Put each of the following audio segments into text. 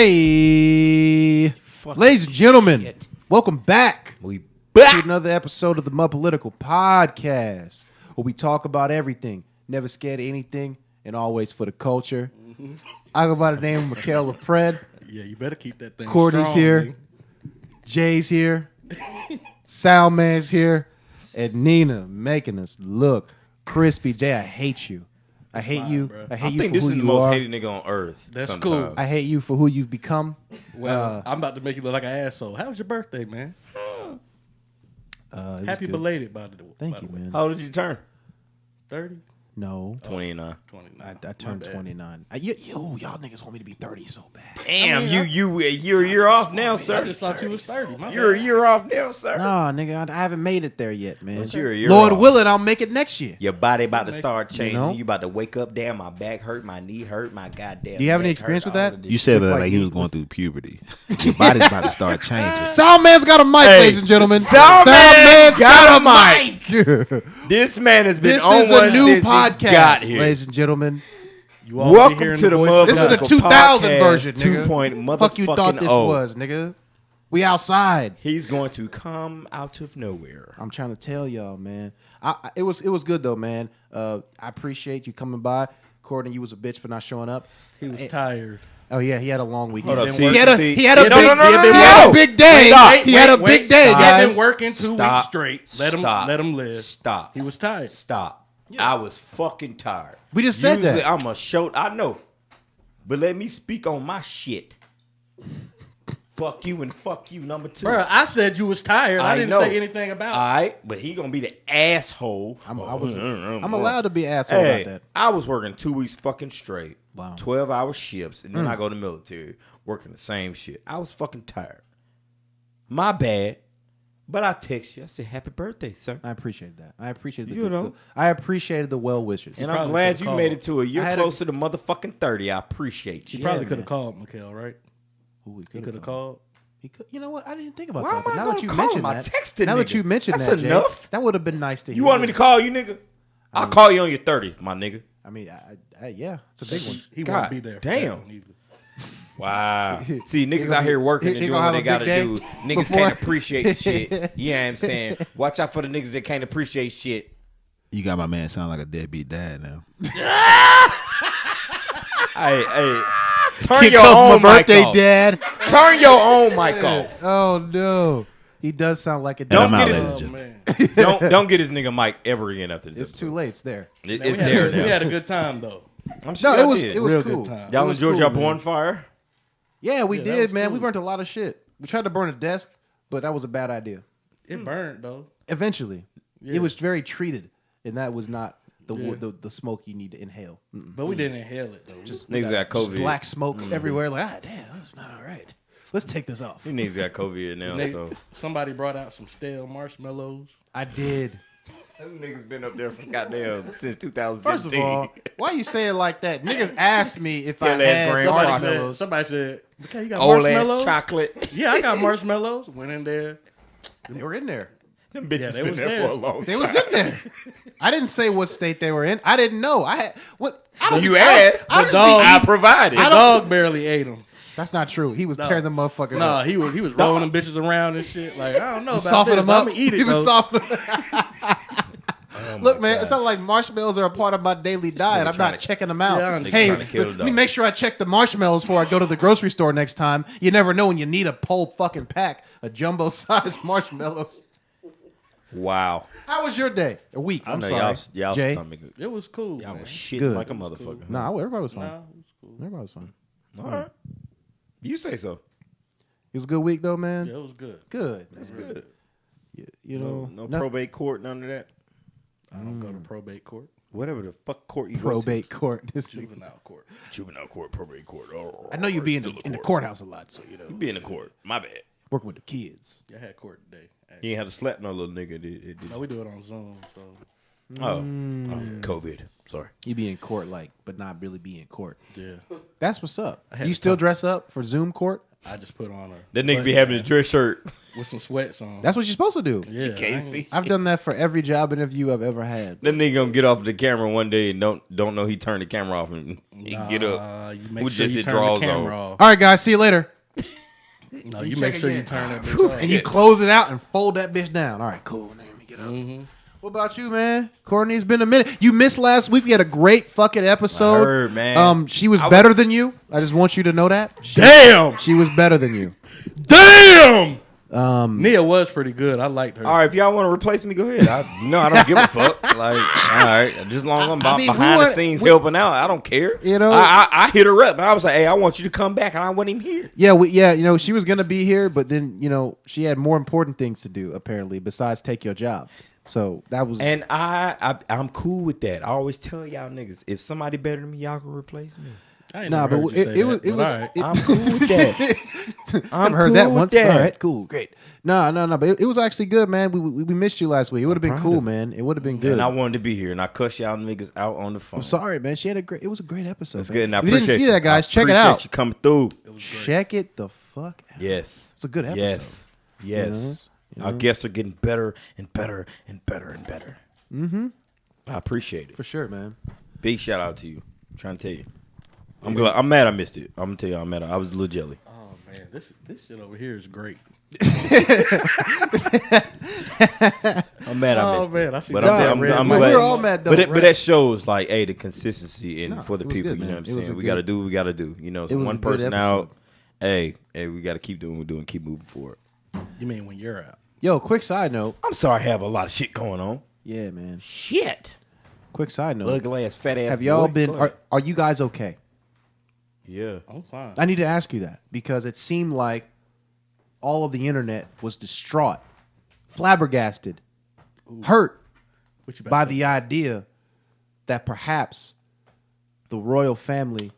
Hey, ladies and gentlemen, welcome back to another episode of the MudPolitical podcast, where we talk about everything, never scared of anything, and always for the culture. I go by the name of Markle LaPred. Yeah, you better keep that thing Courtney's strong, here. man. Jay's here. Salman's here. And Nina making us look crispy. Jay, I hate you. I hate you. Bro. I hate I you think for this who is the you most are. hated nigga on earth. That's sometimes. cool. I hate you for who you've become. Well, I'm about to make you look like an asshole. How was your birthday, man? Happy belated, by the way. Thank you, man. How old did you turn? 30? No. 29. 29. I turned 29. Y'all niggas want me to be 30 so bad. Damn, you're a year off now, I sir. just thought you was 30. My You're a bad. year off now, sir. Nah, nigga, I haven't made it there yet, man. But you're a year Lord off. willing, I'll make it next year. Your body about to start changing. know? You about to wake up, damn, my back hurt, my knee hurt, my goddamn. Do you have any neck experience hurt, with all that? of this You shit. said that like like he you- was going through puberty. Your body's about to start changing. Soundman's got a mic, Hey, ladies and gentlemen. Soundman's got a mic. This man has been This on is one a new since he got podcast, here. ladies and gentlemen. You all be Welcome hearing to the voice Mud. This is the Political 2000 Podcast version, nigga. 2.0 Fuck you thought this motherfucking was, nigga. We outside. He's going to come out of nowhere. I'm trying to tell y'all, man. It was good though, man. I appreciate you coming by. Courtney, you was a bitch for not showing up. He was tired. Oh yeah, he had a long weekend. Hold up, He had a see. he had a No, big no, no, no, he no, had no. a big day. Stop. He had a big day, He had guys. been working 2 Stop. weeks straight. Let him live. Stop. He was tired. Stop. I was fucking tired. We just said Usually that. I'm a show. I know. But let me speak on my shit. Fuck you and fuck you, number 2. Bro, I said you was tired. I didn't know. say anything about it. All right, but he gonna be the asshole. I'm allowed to be an asshole Hey, about that. I was working 2 weeks fucking straight. Wow. 12-hour shifts, and then I go to the military, working the same shit. I was fucking tired. My bad. But I text you. I said, "Happy birthday, sir." I appreciate that. I appreciate I appreciated the well wishes. And I'm probably glad could've you called. made it to a year I had a- closer to motherfucking 30. I appreciate you. You probably Yeah, could man. have called Mikhail, right? Ooh, He could have called. He could, you know what? I didn't think about Why that. am But I now gonna that you call mentioned him? I that, texted now that nigga. you mentioned That's that, Jay, enough. that would have been nice to hear. You want me to call you, nigga? I'll call you on your 30th, my nigga. I mean, yeah, it's a big one. He God won't be there. for damn. that one either. Wow. See, niggas gonna out here be- working he and doing gonna what have they a gotta big do. day Niggas before- can't appreciate the shit. You know what I'm saying? Watch out for the niggas that can't appreciate shit. You got my man sound like a deadbeat dad now. Hey, turn Kick your off own my mic birthday, off. Dad. Turn your own mic off. Oh no, he does sound like a And I'm dad. out, get his- ladies and Oh, gentlemen. man. Don't get his nigga mic ever again after this. It's episode. too late. It's there. It's We there now. had a good time, though. I'm sure No, y'all it was did. it was Real cool. good time. Y'all It was enjoyed cool, your man. bonfire? Yeah, we Yeah, that did, was man. We cool. burnt a lot of shit. We tried to burn a desk, but that was a bad idea. It burned, though. Eventually, Yeah. it was very treated, and that was not the Yeah. the smoke you need to inhale. But we didn't inhale it, though. Niggas got Just COVID. black smoke everywhere. Like, damn, that's not all right. Let's take this off. You niggas got COVID now, so. Somebody brought out some stale marshmallows. I did. Them niggas been up there for goddamn since 2017. First of all, why you say it like that? Niggas asked me if I Still ass had graham Somebody marshmallows. said, okay, you got old marshmallows? ass chocolate. Yeah, I got marshmallows. Went in there. They were in there. Them bitches Yeah, they been was there there. for a long They time. was in there. I didn't say what state they were in. I didn't know. I had what? I don't You just- I asked. don't The just dog- be I eating- provided. The dog barely ate them. That's not true. He was tearing them motherfuckers Nah, up. he was rolling them bitches around and shit. Like, I don't know about Soften this. them up. I'm gonna eat it, He was though. softening. Look, man, it's not like marshmallows are a part of my daily diet. I'm trying not to- checking them out. Yeah, I understand. Hey, Trying to kill the let me dog. make sure I check the marshmallows before I go to the grocery store next time. You never know when you need a whole fucking pack of jumbo-sized marshmallows. Wow. How was your day? A week. I I'm know sorry. y'all Jay. stomach. It was cool. Y'all man. was shitting Good. like a motherfucker. Nah, everybody was fine. Nah, it was cool. Everybody was fine. All right. You say so. It was a good week, though, man. Yeah, it was good. Good. That's Good. You know, No nothing- probate court, none of that. I don't go to probate court, Whatever the fuck court you probate court. This nigga. juvenile court. go to. Juvenile court, probate court. Oh, I know you be in still the courthouse a lot, so you know, You be in the court. My bad. working with the kids. Yeah, I had court today. You ain't had to slap no little nigga. Did No, we do it on Zoom. So Oh, COVID. Sorry. You be in court, like, but not really be in court. yeah, That's what's up. had Do you to still talk- dress up for Zoom court? I just put on a. That nigga be having a dress shirt. with some sweats on. That's what you're supposed to do. Yeah, You can't see. I've done that for every job interview I've ever had. That nigga gonna get off the camera one day and don't know he turned the camera off and he can get up. You make Who sure just you hit turn draws the camera on. off. All right, guys. See you later. No, you make sure you turn that bitch off. And you close it out and fold that bitch down. All right, cool. Now let me get up. What about you, man? Courtney, it's been a minute. You missed last week. We had a great fucking episode. I heard, man. She was better than you. I just want you to know that. Damn! She was better than you. Damn! Nia was pretty good. I liked her. All right, if y'all want to replace me, go ahead. I don't give a fuck. Like, all right, just as long as I'm behind the scenes helping out, I don't care. You know, I hit her up and I was like, hey, I want you to come back, and I wasn't even here. Yeah, you know, she was gonna be here, but then you know she had more important things to do apparently besides take your job. So that was, And I'm cool with that. I always tell y'all niggas, if somebody better than me, y'all can replace me. I ain't nah, never but heard you say it was. that, It but was. all right. I'm cool with that. I've heard that cool with once. that. All right, cool, great. No, but it was actually good, man. We missed you last week. It would have been proud cool, of man. It would have been good. And I wanted to be here, and I cussed y'all niggas out on the phone. I'm sorry, man. She had a great. It was a great episode. It's man. good, and I If you appreciate didn't see you. that, guys, I check it appreciate out. you coming through. Check it the fuck out. Yes. It's a good episode. Yes. You know? Our guests are getting better and better and better and better. Mm-hmm. I appreciate it. For sure, man. Big shout out to you. I'm trying to tell you. I'm glad. I'm mad I missed it. I'm gonna tell you I'm mad. I was a little jelly. Oh man, this shit over here is great. I'm mad I missed man, it. I see But that. I'm Man, glad. we were all mad though. But that shows like, hey, the consistency and for the it was people. good, You know man. what It I'm was saying? a We good- got to do what we got to do. You know, so It was one a good person episode. out. Hey, we got to keep doing what we're doing. Keep moving forward. You mean when you're out? Yo, quick side note. I'm sorry, I have a lot of shit going on. Yeah, man. Shit. Quick side note. Ugly ass, fat ass. Have y'all boy. been? Go ahead. Are you guys okay? Yeah. I'm fine. I need to ask you that because it seemed like all of the internet was distraught, flabbergasted, hurt What you about by to the idea that perhaps the royal family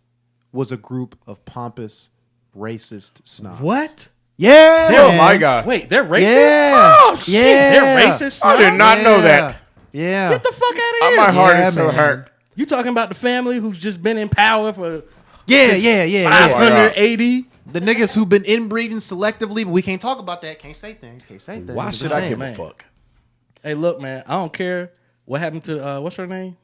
was a group of pompous, racist snobs. What? Yeah. Oh man. my God. Wait, they're racist? Yeah. Oh shit, they're racist. I did not know Yeah. that. Yeah. Get the fuck out of here. My heart Yeah, is so man. hurt. You talking about the family who's just been in power for Yeah. 580? The niggas who've been inbreeding selectively, but we can't talk about that. Can't say things. Why I'm should just I saying. give a man. fuck? Hey, look, man, I don't care what happened to what's her name?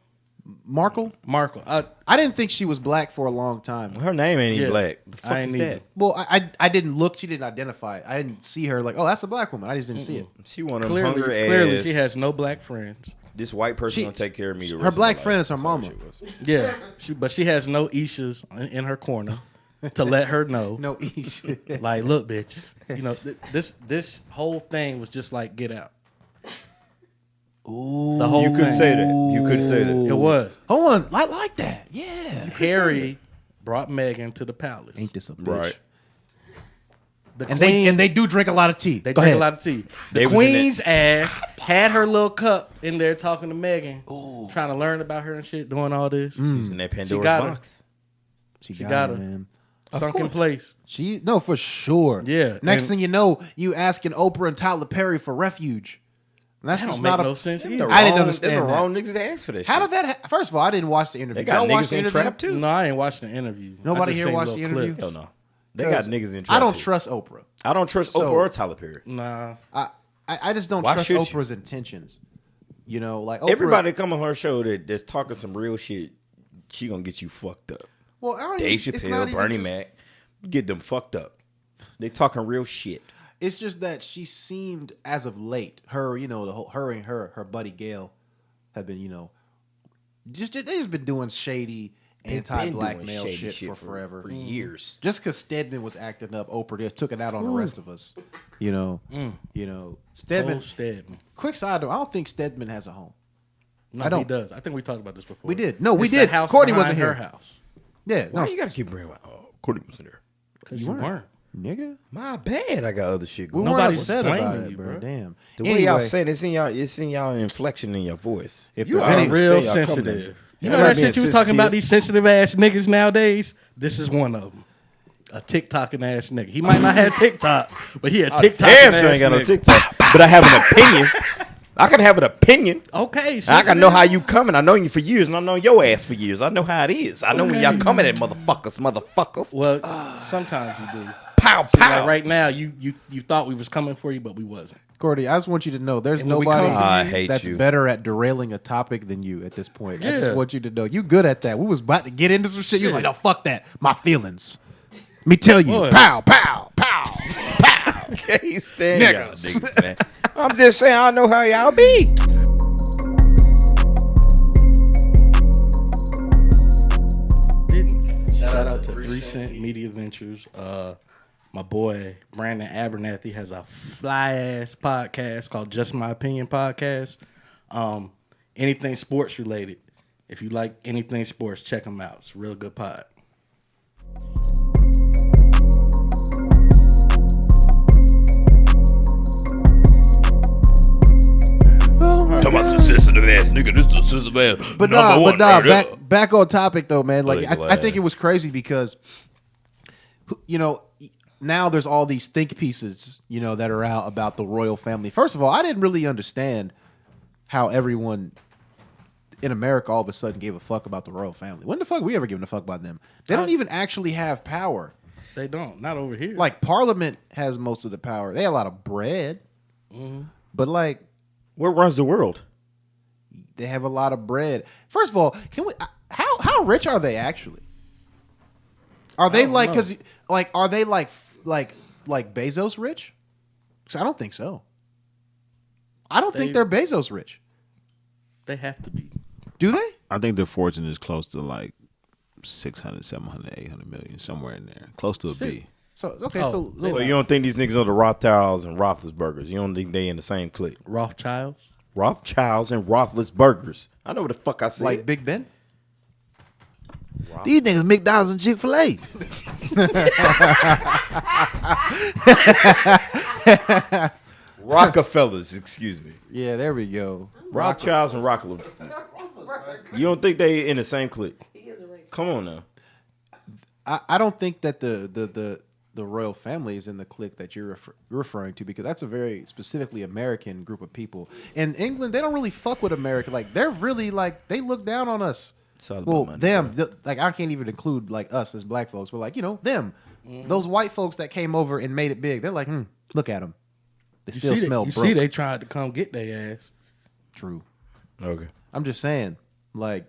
Markle? Markle. I didn't think she was black for a long time. Her name ain't even Yeah. black. The fuck I is ain't either. that? Well, I didn't look. She didn't identify it. I didn't see her like, oh, that's a black woman. I just didn't see it. She one of them hungry Clearly, ass. she has no black friends. This white person She- gonna take care of me. the her rest of black my friend life. is her That's all mama. that shit was. Yeah, but she has no Ishas in her corner to let her know. No ish. Like, look, bitch. You know, this whole thing was just like Get Out. Ooh. The whole You could thing. say that. You could say that. It was. Hold on. I like that. Yeah. Harry brought Meghan to the palace. Ain't this a bitch? Right. The And queen, they do drink a lot of tea. they Go drink ahead. a lot of tea. They The was in queen's ass had her little cup in there talking to Meghan, trying to learn about her and shit, doing all this. She was in that Pandora's got her. box. She got her, her. man. Sunk in course. place. She no for sure. Yeah, Next and- thing you know, you asking Oprah and Tyler Perry for refuge. And that's That just don't not make a. no sense Them either. the I didn't wrong- understand them the that. wrong niggas to ask for that. How shit. did that? First of all, I didn't watch the interview. They got Y'all watch niggas the in interview? trap too. No, I ain't watched the interview. Nobody I just here seen watched the little interview? clips. Hell no. They got 'Cause niggas in trap I don't too. trust Oprah. I don't trust So- Oprah or Tyler Perry. Nah. I just don't Why trust should you? Oprah's intentions. You know, like Oprah, Everybody come on her show that's talking some real shit, she gonna get you fucked up. Well, I don't Dave even- it's not Chappelle, even Bernie just- Mac, get them fucked up. They talking real shit. It's just that she seemed, as of late, her, you know, the whole, her and her buddy Gail have been, you know, they just been doing shady anti-black doing male shady shit for forever, for years. Just because Stedman was acting up, Oprah just took it out on the rest of us. You know, Stedman. Old Stedman. Quick side note: I don't think Stedman has a home. No, I don't. he does. I think we talked about this before. We did. No, we It's the did. house Courtney behind wasn't her here. house. Yeah, Why no, you gotta keep bringing? Oh, Courtney was in there. Because you weren't. nigga. My bad. I got other shit We going. weren't Nobody's upset about blaming it, you, bro. bro. Damn. The way y'all saying it's in y'all inflection in your voice. If You there's are any- real y'all coming at sensitive. me. You Yeah, know I'm that being shit you was talking about, sensitive. these sensitive ass niggas nowadays? This is one of them. A TikToking ass nigga. He might not have TikTok, but he a TikTok. Damn sure ain't got no TikTok. But I have an opinion. I can have an opinion. Okay, I can know how you coming. I know you for years, and I know your ass for years. I know how it is. I know when y'all coming at motherfuckers. Well, sometimes you do. Pow, See, pow. like right now, you thought we was coming for you, but we wasn't. Cordy, I just want you to know there's And when we nobody come for I hate that's you. better at derailing a topic than you at this point. I Yeah. just want you to know you good at that. We was about to get into some shit. You was like, no, fuck that. My feelings. Let me tell you. Boy. Pow, pow, pow, pow. Can't stand y'all Niggas. niggas, man. I'm just saying, I know how y'all be. Shout out to 3 Cent Media Ventures. My boy Brandon Abernathy has a fly ass podcast called Just My Opinion Podcast. Anything sports related. If you like anything sports, check him out. It's a real good pod. Talking about some sensitive ass nigga. This is a sensitive ass. But back on topic though, man. Like I think it was crazy because, you know, now there's all these think pieces, you know, that are out about the royal family. First of all, I didn't really understand how everyone in America all of a sudden gave a fuck about the royal family. When the fuck we ever given a fuck about them? They don't even actually have power. They don't. Not over here. Like Parliament has most of the power. They have a lot of bread, but like What runs the world? they have a lot of bread. First of all, can we? How rich are they actually? Are they like because like are they like Bezos rich? 'Cause I don't think so. I don't think they're Bezos rich. they have to be. Do they? I think their fortune is close to like 600, 700, 800 million, somewhere in there. Close to a B. So okay, Oh, So you don't think these niggas are the Rothschilds and Roethlisbergers? You don't think they in the same clique? Rothschilds. Rothschilds and Roethlisbergers. I know what the fuck I said. like Big Ben. These niggas McDonald's and Chick-fil-A. Rockefellers, excuse me. Yeah, there we go. Rothschilds and Rockefeller. You don't think they in the same clique? Come on now. I don't think that the royal family is in the clique that you're referring to because that's a very specifically American group of people. In England, they don't really fuck with America. Like they're really like they look down on us. It's all about Well, money, them like I can't even include like us as black folks, but like you know them, those white folks that came over and made it big. They're like, look at them. They still smell You broke. see, they tried to come get their ass. True. Okay. I'm just saying, like,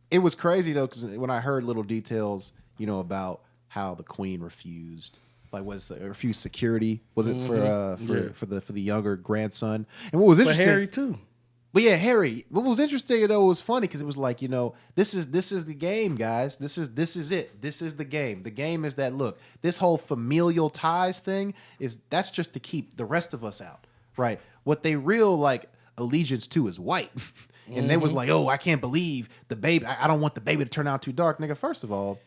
it was crazy though because when I heard little details, you know, about how the Queen refused, like, refused security? Was it for the younger grandson? And what was But interesting, Harry too. But yeah, Harry. What was interesting though was funny because it was like, you know, this is the game, guys. This is it. This is the game. The game is that look, this whole familial ties thing that's just to keep the rest of us out, right? What they real like allegiance to is white, and they was like, oh, I can't believe the baby. I don't want the baby to turn out too dark, nigga. First of all,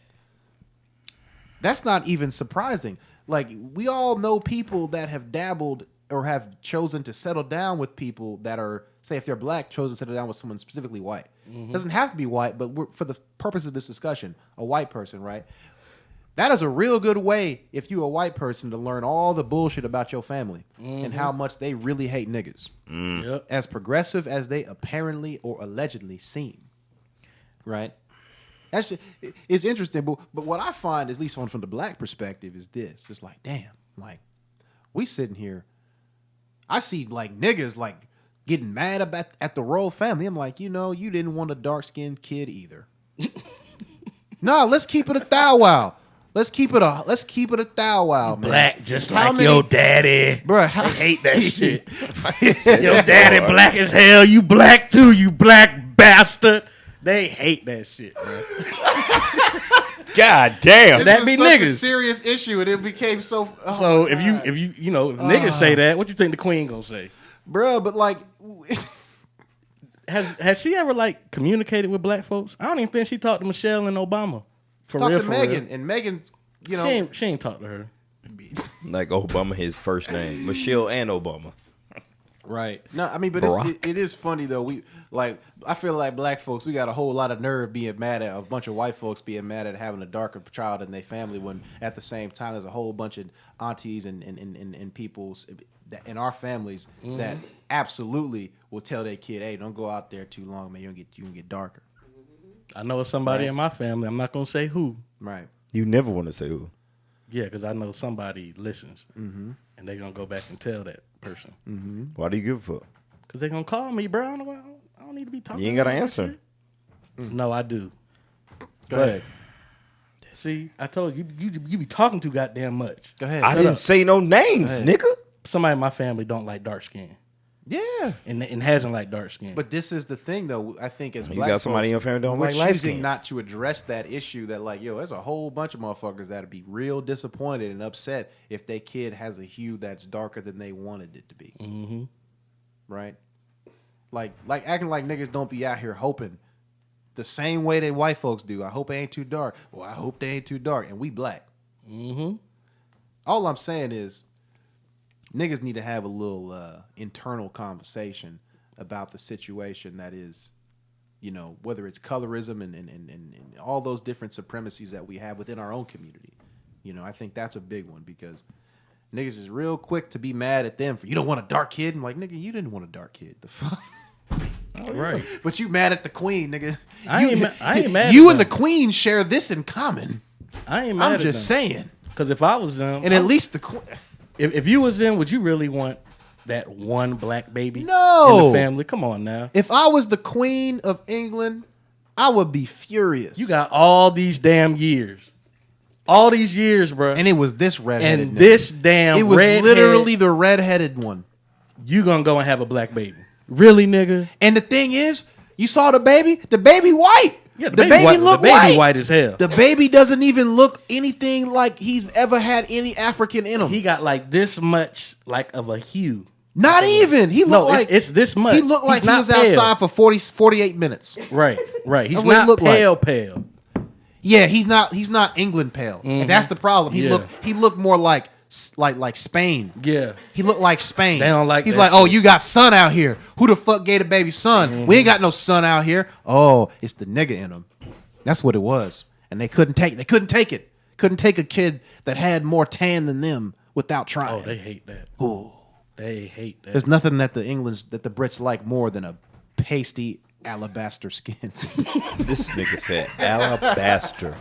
that's not even surprising. Like we all know people that have dabbled or have chosen to settle down with people that are, say, if they're black, chosen to settle down with someone specifically white. Doesn't have to be white, but for the purpose of this discussion, a white person, right? That is a real good way, if you're a white person, to learn all the bullshit about your family and how much they really hate niggas. Yep. As progressive as they apparently or allegedly seem, right? That's just, it's interesting, but what I find, at least from the black perspective, is this: it's like, damn, like we sitting here, I see like niggas like getting mad about at the royal family. I'm like, you know, you didn't want a dark skinned kid either. Nah, let's keep it a thou wow. Let's keep it a thou wow, man. Black, just How like many- your daddy. Bruh, I hate that shit. Your daddy black as hell. You black too, you black bastard. They hate that shit, bro. God damn. That be such a niggas. serious issue, and it became so. Oh So my if God. you know if niggas say that, what you think the queen gonna say? Bruh, but like, Has she ever like communicated with black folks? I don't even think she talked to Michelle and Obama. For talk real, to for Meghan, real. and Meghan's, you know, She ain't talked to her. Like Obama, his first name. Michelle and Obama. right? No, I mean, but Barack. it is funny though. I feel like black folks, we got a whole lot of nerve being mad at a bunch of white folks being mad at having a darker child in their family when at the same time there's a whole bunch of aunties and peoples in our families that absolutely will tell their kid, hey, don't go out there too long, man. You can get darker. I know it's somebody in my family. I'm not gonna say who. Right. You never want to say who. Yeah, because I know somebody listens, and they're gonna go back and tell that person. Why do you give a fuck? Because they're gonna call me, bro. I don't need to be talking. You ain't gotta about that answer. shit. No, I do. Go ahead. See, I told you, you be talking too goddamn much. Go ahead. I didn't say no names, nigga. Somebody in my family don't like dark skin, Yeah. and hasn't liked dark skin. But this is the thing, though. I think as You black got somebody folks, in your family don't we're like light choosing skins. not to address that issue. That like, yo, there's a whole bunch of motherfuckers that'd be real disappointed and upset if their kid has a hue that's darker than they wanted it to be. Mm-hmm. Right? Like acting like niggas don't be out here hoping the same way that white folks do. I hope it ain't too dark. Well, I hope they ain't too dark, and we black. Mm-hmm. All I'm saying is, niggas need to have a little internal conversation about the situation that is, you know, whether it's colorism and all those different supremacies that we have within our own community. You know, I think that's a big one because niggas is real quick to be mad at them for you don't want a dark kid. I'm like, nigga, you didn't want a dark kid. The fuck? Right. But you mad at the queen, nigga. I ain't mad You at and the them. queen share this in common. I ain't mad I'm at just them. saying. Because if I was them, And at least the queen. if you was them, would you really want that one black baby No. in the family? Come on now. If I was the queen of England, I would be furious. You got all these damn years. All these years, bro. and it was this redheaded. And nigga. this damn it was redhead, literally the redheaded one. you gonna go and have a black baby. Really, nigga? And the thing is, you saw the baby. The baby white. Yeah, the baby white, look the baby white. white as hell. The baby doesn't even look anything like he's ever had any African in him. He got like this much like of a hue. Not even. He looked like it's this much. He looked like He's he was not pale. outside for 48 minutes. Right. He's That's what he not looked like. pale. Yeah, he's not England pale, and that's the problem. He Yeah. looked more like Spain. Yeah. He looked like Spain. They don't like He's that like, oh, shit. you got sun out here. Who the fuck gave the baby sun? We ain't got no sun out here. Oh, it's the nigga in him. That's what it was, and they couldn't take it. Couldn't take a kid that had more tan than them without trying. Oh, they hate that. Ooh. They hate that. There's nothing that the Brits like more than a pasty alabaster skin. This nigga said alabaster.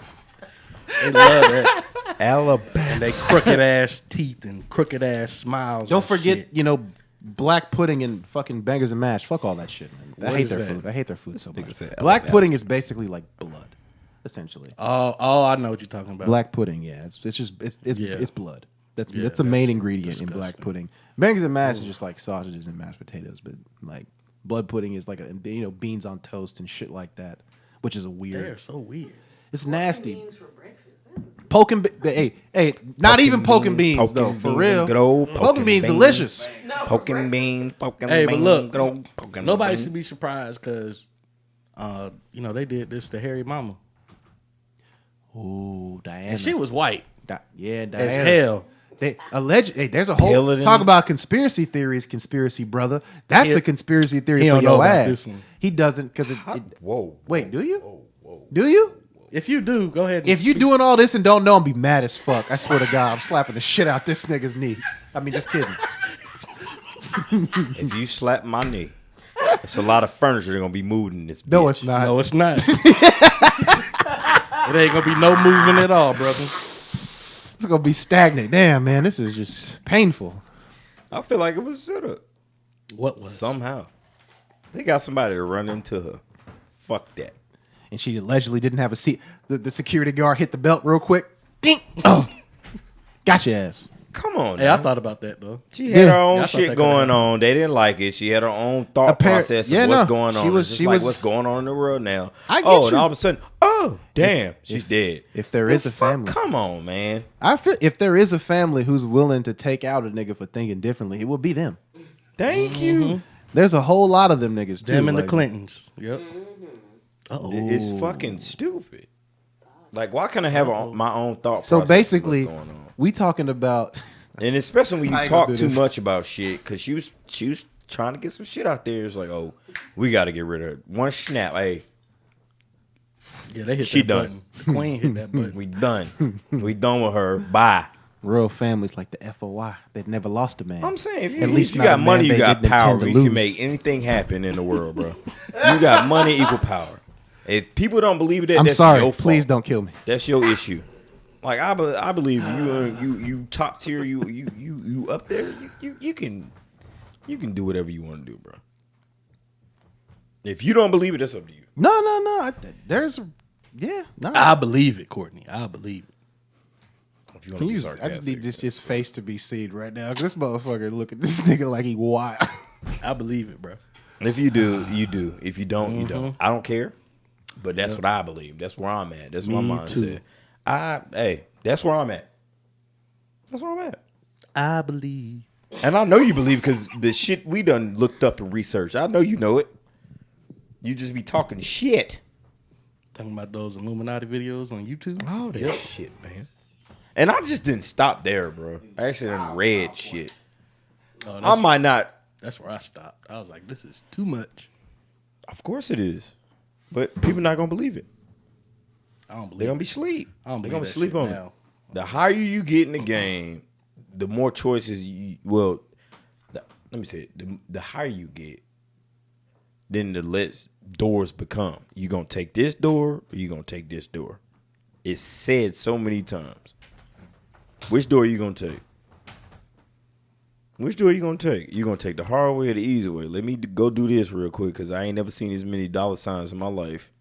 They love that. Alabaster. And they crooked ass teeth and crooked ass smiles. Don't and forget, shit. you know, black pudding and fucking bangers and mash. Fuck all that shit, man. I What hate is their that? food. I hate their food so nigga much. said Black alabaster. pudding is basically like blood, essentially. Oh, I know what you're talking about. Black pudding, yeah. It's just Yeah. it's blood. That's Yeah, the that's main ingredient in disgusting. black pudding. Bangers and mash is just like sausages and mashed potatoes, but like blood pudding is like beans on toast and shit like that, which is a weird. They're so weird. It's nasty. Beans for breakfast. Poking, hey, not even poking beans poking though, for beans, real. good old Poking poking beans, beans. delicious. Poking bean, poking Hey, bean. but look, good old poking nobody bean. should be surprised because, they did this to Harry Mama. Ooh, Diana. And she was white Diana. as hell. They alleged. Hey, there's a whole Paler than- talk about conspiracy theories. Conspiracy, brother. That's He- a conspiracy theory he for don't know your about ass. this one. He doesn't because it. Whoa. Wait, do you? Do you? If you do, go ahead. And If you doing all this and don't know, I'm be mad as fuck. I swear to God, I'm slapping the shit out this nigga's knee. I mean, just kidding. If you slap my knee, it's a lot of furniture that's gonna be moved in this bitch. No, it's not. No, it's not. It ain't gonna be no movement at all, brother. It's gonna be stagnant. Damn, man, this is just painful. I feel like it was set up. What was? Somehow. They got somebody to run into her. Fuck that. And she allegedly didn't have a seat. The security guard hit the belt real quick. Ding! Oh, got your ass. Come on, Hey, I now. thought about that though. She had her Yeah, own I thought shit that going could've on. They didn't like it. She had her own thought process of yeah, what's no. going on. She was- It's just she like was- what's going on in the world now. I get And you. all of a sudden, oh damn, she's dead. If there is a family, Come on, man. I feel if there is a family who's willing to take out a nigga for thinking differently, it will be them. Thank you. There's a whole lot of them niggas too. Them and the like- Clintons. Yep. It's fucking stupid. Like, why can't I have my own thought? So process of basically, what's going on? we talking about. And especially when I you ain't gonna talk do too this. much about shit, because she was trying to get some shit out there. It's like, oh, we got to get rid of her. One snap, hey, Yeah, they hit She that done. button. The Queen hit that button. we done. We done with her. Bye. Real families like the FOI that never lost a man. I'm saying, if you, At least you not got a man money, you they got didn't power. intend to You can lose. make anything happen in the world, bro. You got money equal power. If people don't believe that, I'm that's sorry. your fault. Please don't kill me. That's your issue. Like I believe you top tier. You up there. You can do whatever you want to do, bro. If you don't believe it, that's up to you. No. I believe it, Courtney. I believe it. If you want to be I sarcastic, just need his face to be seen right now. 'Cause this motherfucker look at this nigga like he wild. I believe it, bro. If you do, you do. If you don't, you don't. I don't care. But that's what I believe. That's where I'm at. That's my mindset. That's where I'm at. That's where I'm at. I believe. And I know you believe because the shit we done looked up and researched. I know you know it. You just be talking shit. Talking about those Illuminati videos on YouTube. Oh, that shit, man. And I just didn't stop there, bro. I actually done read shit. Oh, I might not. That's where I stopped. I was like, this is too much. Of course it is. But people not going to believe it. I don't believe They're going to be sleep. I don't They're believe going to that sleep shit on now. it. The higher you get in the game, the more choices let me say it. The higher you get, then the less doors become. You going to take this door or you going to take this door? It's said so many times. Which door are you going to take? Which door are you going to take? You going to take the hard way or the easy way? Let me go do this real quick because I ain't never seen as many dollar signs in my life.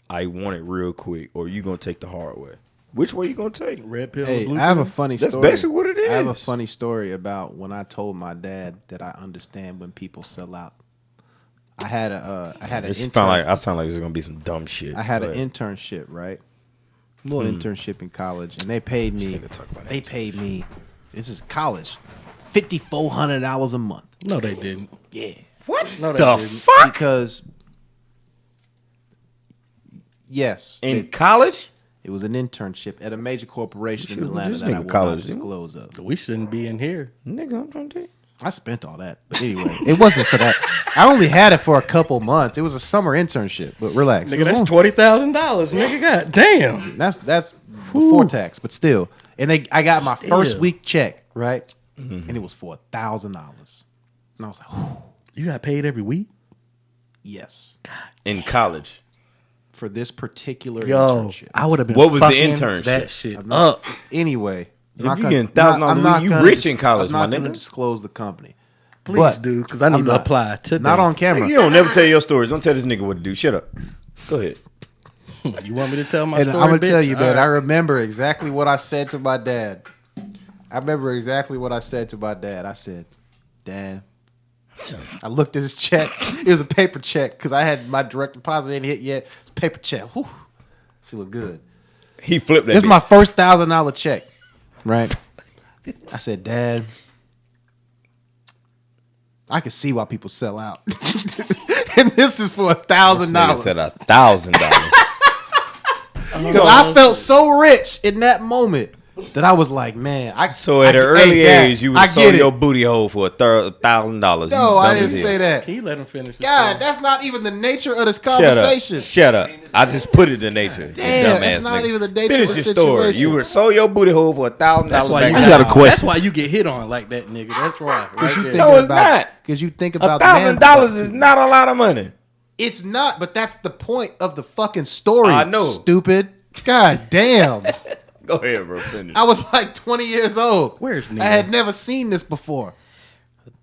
I want it real quick. Or you going to take the hard way? Which way you going to take? Red pill. Hey, blue I have pill? a funny That's story. basically what it is. I have a funny story about when I told my dad that I understand when people sell out. I had an intern. I sound like there's going to be some dumb shit. I had but- an internship, right? Little internship in college, and they paid me. nigga talk about They paid me. This is college, $5,400 a month. No, they didn't. Yeah, What No, they the didn't. fuck? because yes, In college? it was an internship at a major corporation in Shit, Atlanta this that I nigga will not college, didn't disclose of. We shouldn't be in here. Nigga, I'm trying to tell you. I spent all that, but anyway, it wasn't for that. I only had it for a couple months. It was a summer internship, but relax. It Nigga, was that's only- $20,000. Nigga, god damn. That's before tax, but still. And I got my first Still. week check, right? And it was for $1,000. And I was like, whew, You got paid every week? yes, In college. for this particular Yo, internship. I would have been What was the fucking internship? that shit I'm not- up. Anyway, If you getting $1,000, you rich in college, I'm not my going to nigga. disclose the company. Please But do, because I need I'm to not- apply today. Not on camera. You don't never tell your stories. Don't tell this nigga what to do. Shut up. Go ahead. You want me to tell my And story, I'm gonna bitch? tell you, man. All I right. remember exactly what I said to my dad. I said, "Dad." I looked at his check. It was a paper check because I had my direct deposit ain't hit yet. It's a paper check. Whew. Feeling good. He flipped that This is bitch. my first $1,000 check, right? I said, Dad, I can see why people sell out, and this is for Nigga said $1,000 $1,000. because I felt so rich in that moment that I was like, man, So at an early age, you would I sold get your it. booty hole for $1,000. No, I didn't say that. Can you let him finish? This God, story? that's not even the nature of this Shut conversation. up. Shut up. I just put it in nature. Damn, dumbass it's not nigga. even the nature Finish of the your story. situation. You would sold your booty hole for $1,000. That's why you back got a then. question. That's why you get hit on like that, nigga. That's right. Because you Right think there. No, it's about, not. because you think about the man's $1,000 is not a lot of money. It's not, but that's the point of the fucking story. I know. Stupid. God damn. Go ahead, bro. Finish. I was like 20 years old. Where's Nina? I had never seen this before.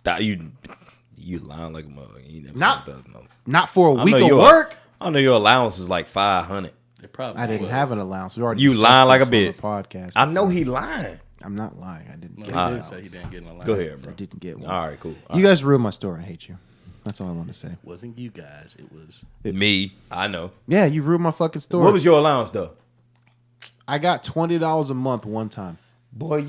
You lying like a mother. You never Not- said $1,000. Not for a I week know of your- work. I know your allowance was like $500. It probably I didn't was. have an allowance. We already You discussed lying like a this on bitch. the podcast. I know he lying. I'm not lying. I didn't No, get he an did allowance. say he didn't get an allowance. Go ahead, I bro. didn't get one. All right, cool. You guys ruined my story. I hate you. That's all I want to say. Wasn't you guys? It was. Me, I know. Yeah, you ruined my fucking story. What was your allowance though? I got $20 a month one time. Boy,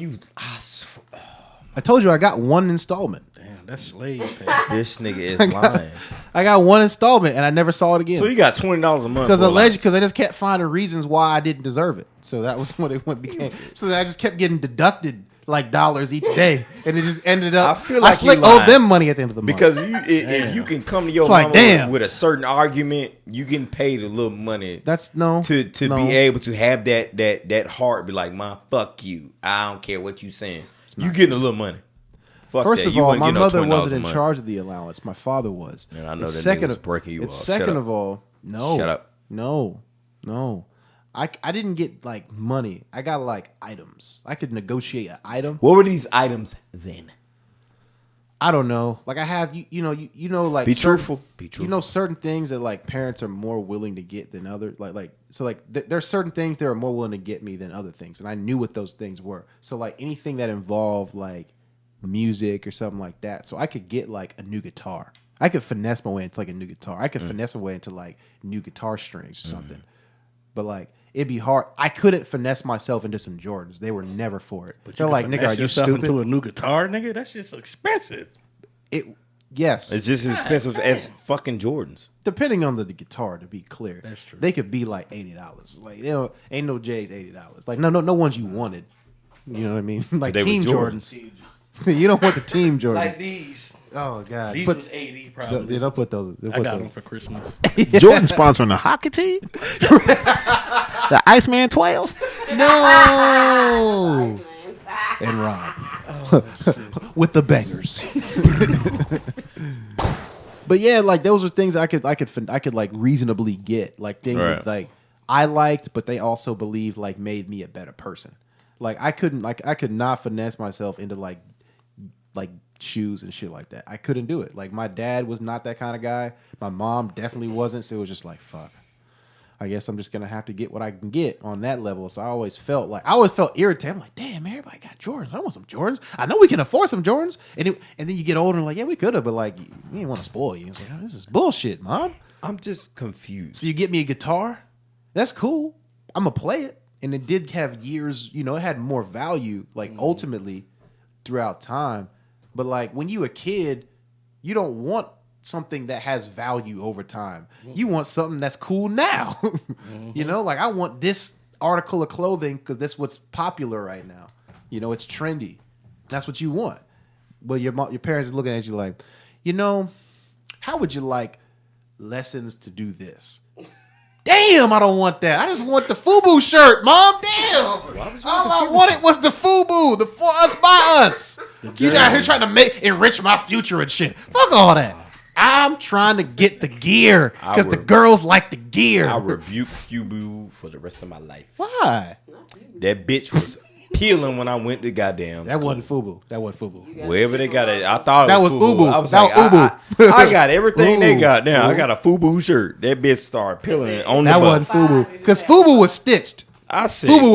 I told you I got one installment. Damn, that's slave pay. this nigga is lying. I got one installment and I never saw it again. So you got $20 a month Because for alleged, because I just kept finding reasons why I didn't deserve it. So that was what it became. So then I just kept getting deducted like dollars each day, and it just ended up. I feel like slick you owed lying. them money at the end of the month. Because if you can come to your It's like, mama damn. with a certain argument, you getting paid a little money that's no to no. be able to have that heart be like, man, fuck you. I don't care what you saying. You getting a little money. Fuck First that. of You all, wasn't my getting no mother $20 wasn't a in month. charge of the allowance. My father was. Man, I know It's that second nigga was of- breaking you It's off. Shut second up. of all, no. Shut up. No. I didn't get like money. I got like items. I could negotiate an item. What were these items then? I don't know. Like I have you know like Be truthful. Be truthful. You know certain things that like parents are more willing to get than others. There's certain things they are more willing to get me than other things, and I knew what those things were. So like anything that involved like music or something like that. So I could get like a new guitar. I could finesse my way into like a new guitar. I could finesse my way into like new guitar strings or something. But like it'd be hard. I couldn't finesse myself into some Jordans. They were never for it. But they're like, nigga, are you stupid? Into a new guitar, nigga? That shit's expensive. Yes. It's just as expensive as fucking Jordans. Depending on the guitar, to be clear. That's true. They could be like $80. Like, ain't no J's $80. Like, no ones you wanted. You know what I mean? Like Team Jordans. You don't want the Team Jordans. Like these. Oh, God. These was 80 probably. They'll put those. I got them for Christmas. Jordan sponsoring the hockey team? The Iceman 12s? No! And Rob. With the bangers. But yeah, like those are things I could like reasonably get. Like things that like I liked, but they also believed like made me a better person. Like I could not finesse myself into like shoes and shit like that. I couldn't do it. Like my dad was not that kind of guy. My mom definitely wasn't. So it was just like, fuck. I guess I'm just gonna have to get what I can get on that level. So I always felt irritated. I'm like, damn, everybody got Jordans. I want some Jordans. I know we can afford some Jordans. And then you get older and like, yeah, we could have, but like, we didn't want to spoil you. It's like, oh, this is bullshit, Mom. I'm just confused. So you get me a guitar. That's cool. I'm gonna play it. And it did have years. It had more value, like ultimately, throughout time. But like when you a kid, you don't want something that has value over time. You want something that's cool now. Like I want this article of clothing because that's what's popular right now. It's trendy. That's what you want. But your parents are looking at you like, how would you like lessons to do this? Damn, I don't want that. I just want the FUBU shirt, Mom. Damn. All I wanted was the FUBU, the for us by us. You out here trying to enrich my future and shit. Fuck all that. I'm trying to get the gear because the girls like the gear. I rebuke FUBU for the rest of my life. Why? That bitch was peeling when I went to goddamn. That wasn't FUBU. Wherever they got it, I thought that was was FUBU. Ubu. I was that like, was Ubu. I got everything they got now. I got a FUBU shirt. That bitch started peeling on the That bus. wasn't FUBU because FUBU was stitched. I said, FUBU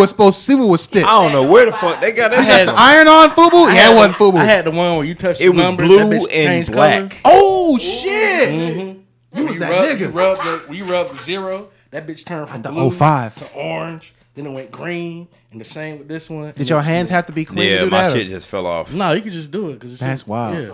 was stitched. I don't know where the fuck they got that. I had the iron on FUBU. Yeah, it wasn't FUBU. I had the one where you touched It the was numbers, blue that bitch and changed black. color. Oh shit! Mm-hmm. You was that nigga. You rub the zero, that bitch turned from The blue 05. to orange. Then it went green, and the same with this one. Did your hands have to be clean? Yeah, to do my that, shit or? just fell off. No, you could just do it. That's wild. Yeah.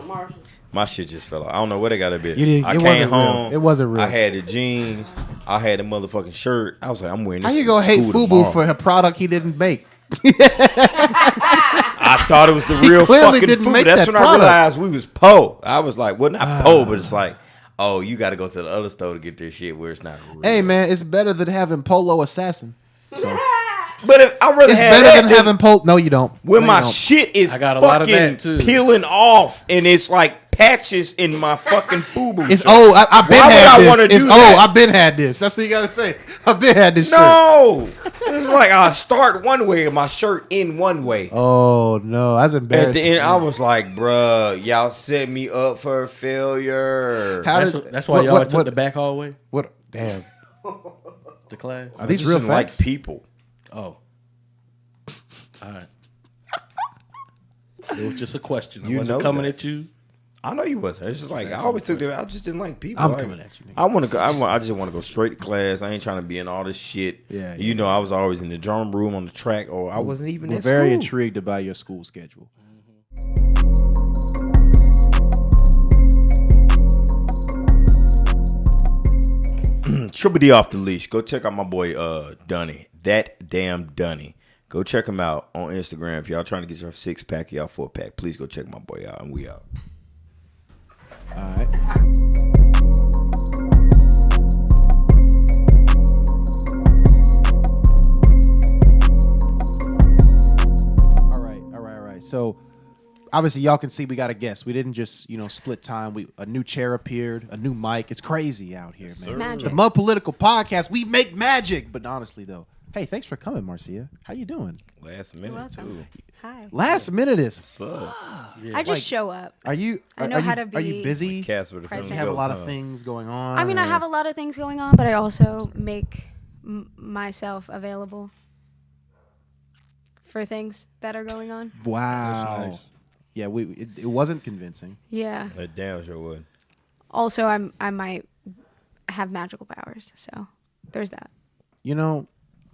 My shit just fell off. I don't know where they got it. I It came wasn't home. real. It wasn't real. I had the jeans. I had the motherfucking shirt. I was like, I'm wearing this. How you to gonna hate school FUBU tomorrow. for a product he didn't make? I thought it was the real clearly fucking didn't food. make That's that when I product. realized we was po. I was like, well, not po, but it's like, oh, you got to go to the other store to get this shit where it's not real. Hey man, it's better than having Polo Assassin. So But if I rather it's have better that than having Polo. No, you don't. when No, my you don't. shit is I got a lot of fucking that, too. peeling off and it's like patches in my fucking FUBU. It's shirt. old. I've been Why would had I wanna this. It's do old. that? I've been had this. That's what you gotta say. I've been had this shirt. No, it's like I start one way and my shirt in one way. Oh no, that's At embarrassing. the end, I was like, bruh, y'all set me up for failure. How That's why y'all took the back hallway What? Damn. to class. Are these Just real didn't facts? like people. Oh. All right. It was just a question. I You wasn't know coming that. at you. I know you wasn't. It's just like I always took that. I just didn't like people. I'm Like, coming at you, nigga. I want to go. I just want to go straight to class. I ain't trying to be in all this shit. Yeah, You know, I was always in the drum room on the track, or I wasn't even We're at very school. intrigued about your school schedule. Triple D off the leash. Go check out my boy Dunny. That damn Dunny. Go check him out on Instagram. If y'all trying to get your 6-pack, y'all 4-pack, please go check my boy out. And we out. All right. All right. So obviously y'all can see we got a guest. We didn't just, split time. A new chair appeared, a new mic. It's crazy out here, man. magic. The MudPolitical podcast, we make magic. But honestly though, Hey, thanks for coming, Marcia. How you doing? Last minute too. Hi. Last minute is. What's up? I just show up. Are you? I know how to Are you be busy? Casper the present. You have a lot of things going on. I mean, I or- have a lot of things going on, but I also make myself available for things that are going on. Wow. That's nice. Yeah, it wasn't convincing. Yeah. That damn sure would. Also, I might have magical powers, so there's that. You know,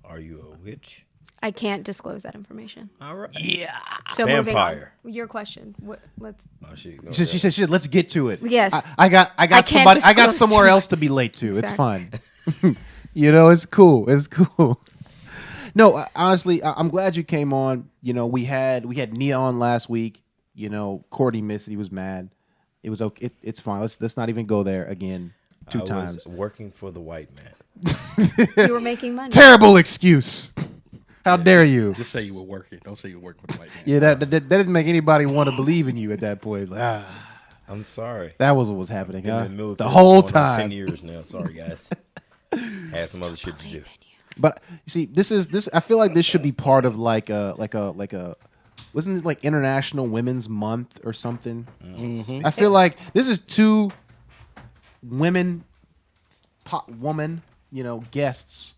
Are you a witch? I can't disclose that information. All right. yeah. So moving Vampire. on. Your question. Let's. Oh, shit. She said, "Shit, let's get to it." Yes. I got can't somebody. I got disclose somewhere too else to be late to. It's Exactly. fine. You know, it's cool. It's cool. No, honestly, I'm glad you came on. You know, we had Nia on last week. You know, Courtney missed it. He was mad. It was okay. It's fine. Let's not even go there again. Two I times. was working for the white man. You were making money. Terrible excuse. How dare you? Just say you were working. Don't say you were working with the white man. Yeah, that didn't make anybody want to believe in you at that point. Like, I'm sorry. that was what was happening. Been Huh? in the military The whole going on 10 time. years now. Sorry, guys. Had some other shit to do. But you see, this. I feel like this should be part of like a. Wasn't it like International Women's Month or something? Mm-hmm. I feel like this is two women, guests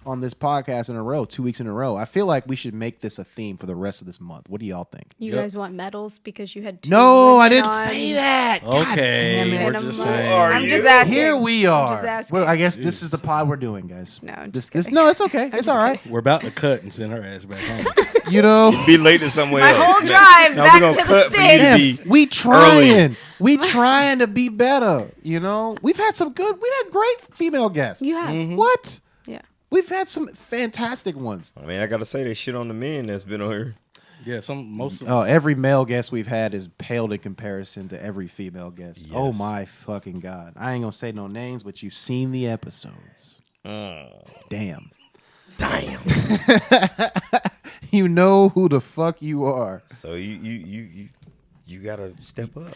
on this podcast in a row, 2 weeks in a row. I feel like we should make this a theme for the rest of this month. What do y'all think? You guys want medals because you had two No, I women didn't on? say that. God Okay, damn it. we're And I'm just like- saying. I'm just asking. Here we are. just asking. Well, I guess this is the pod we're doing, guys. No, I'm this, just this. kidding. No, it's okay. It's just all right. We're about to cut and send her ass back home. You know, Be late to somewhere My else. whole Man, drive now back we gonna to the cut for you to States. be we trying. early. We trying to be better. You know, we had great female guests. You have. Mm-hmm. What? Yeah. We've had some fantastic ones. I mean, I gotta say they shit on the men that's been on here. Yeah, most of Oh, every male guest we've had is paled in comparison to every female guest. Yes. Oh my fucking God. I ain't gonna say no names, but you've seen the episodes. Damn. You know who the fuck you are. So you gotta step up.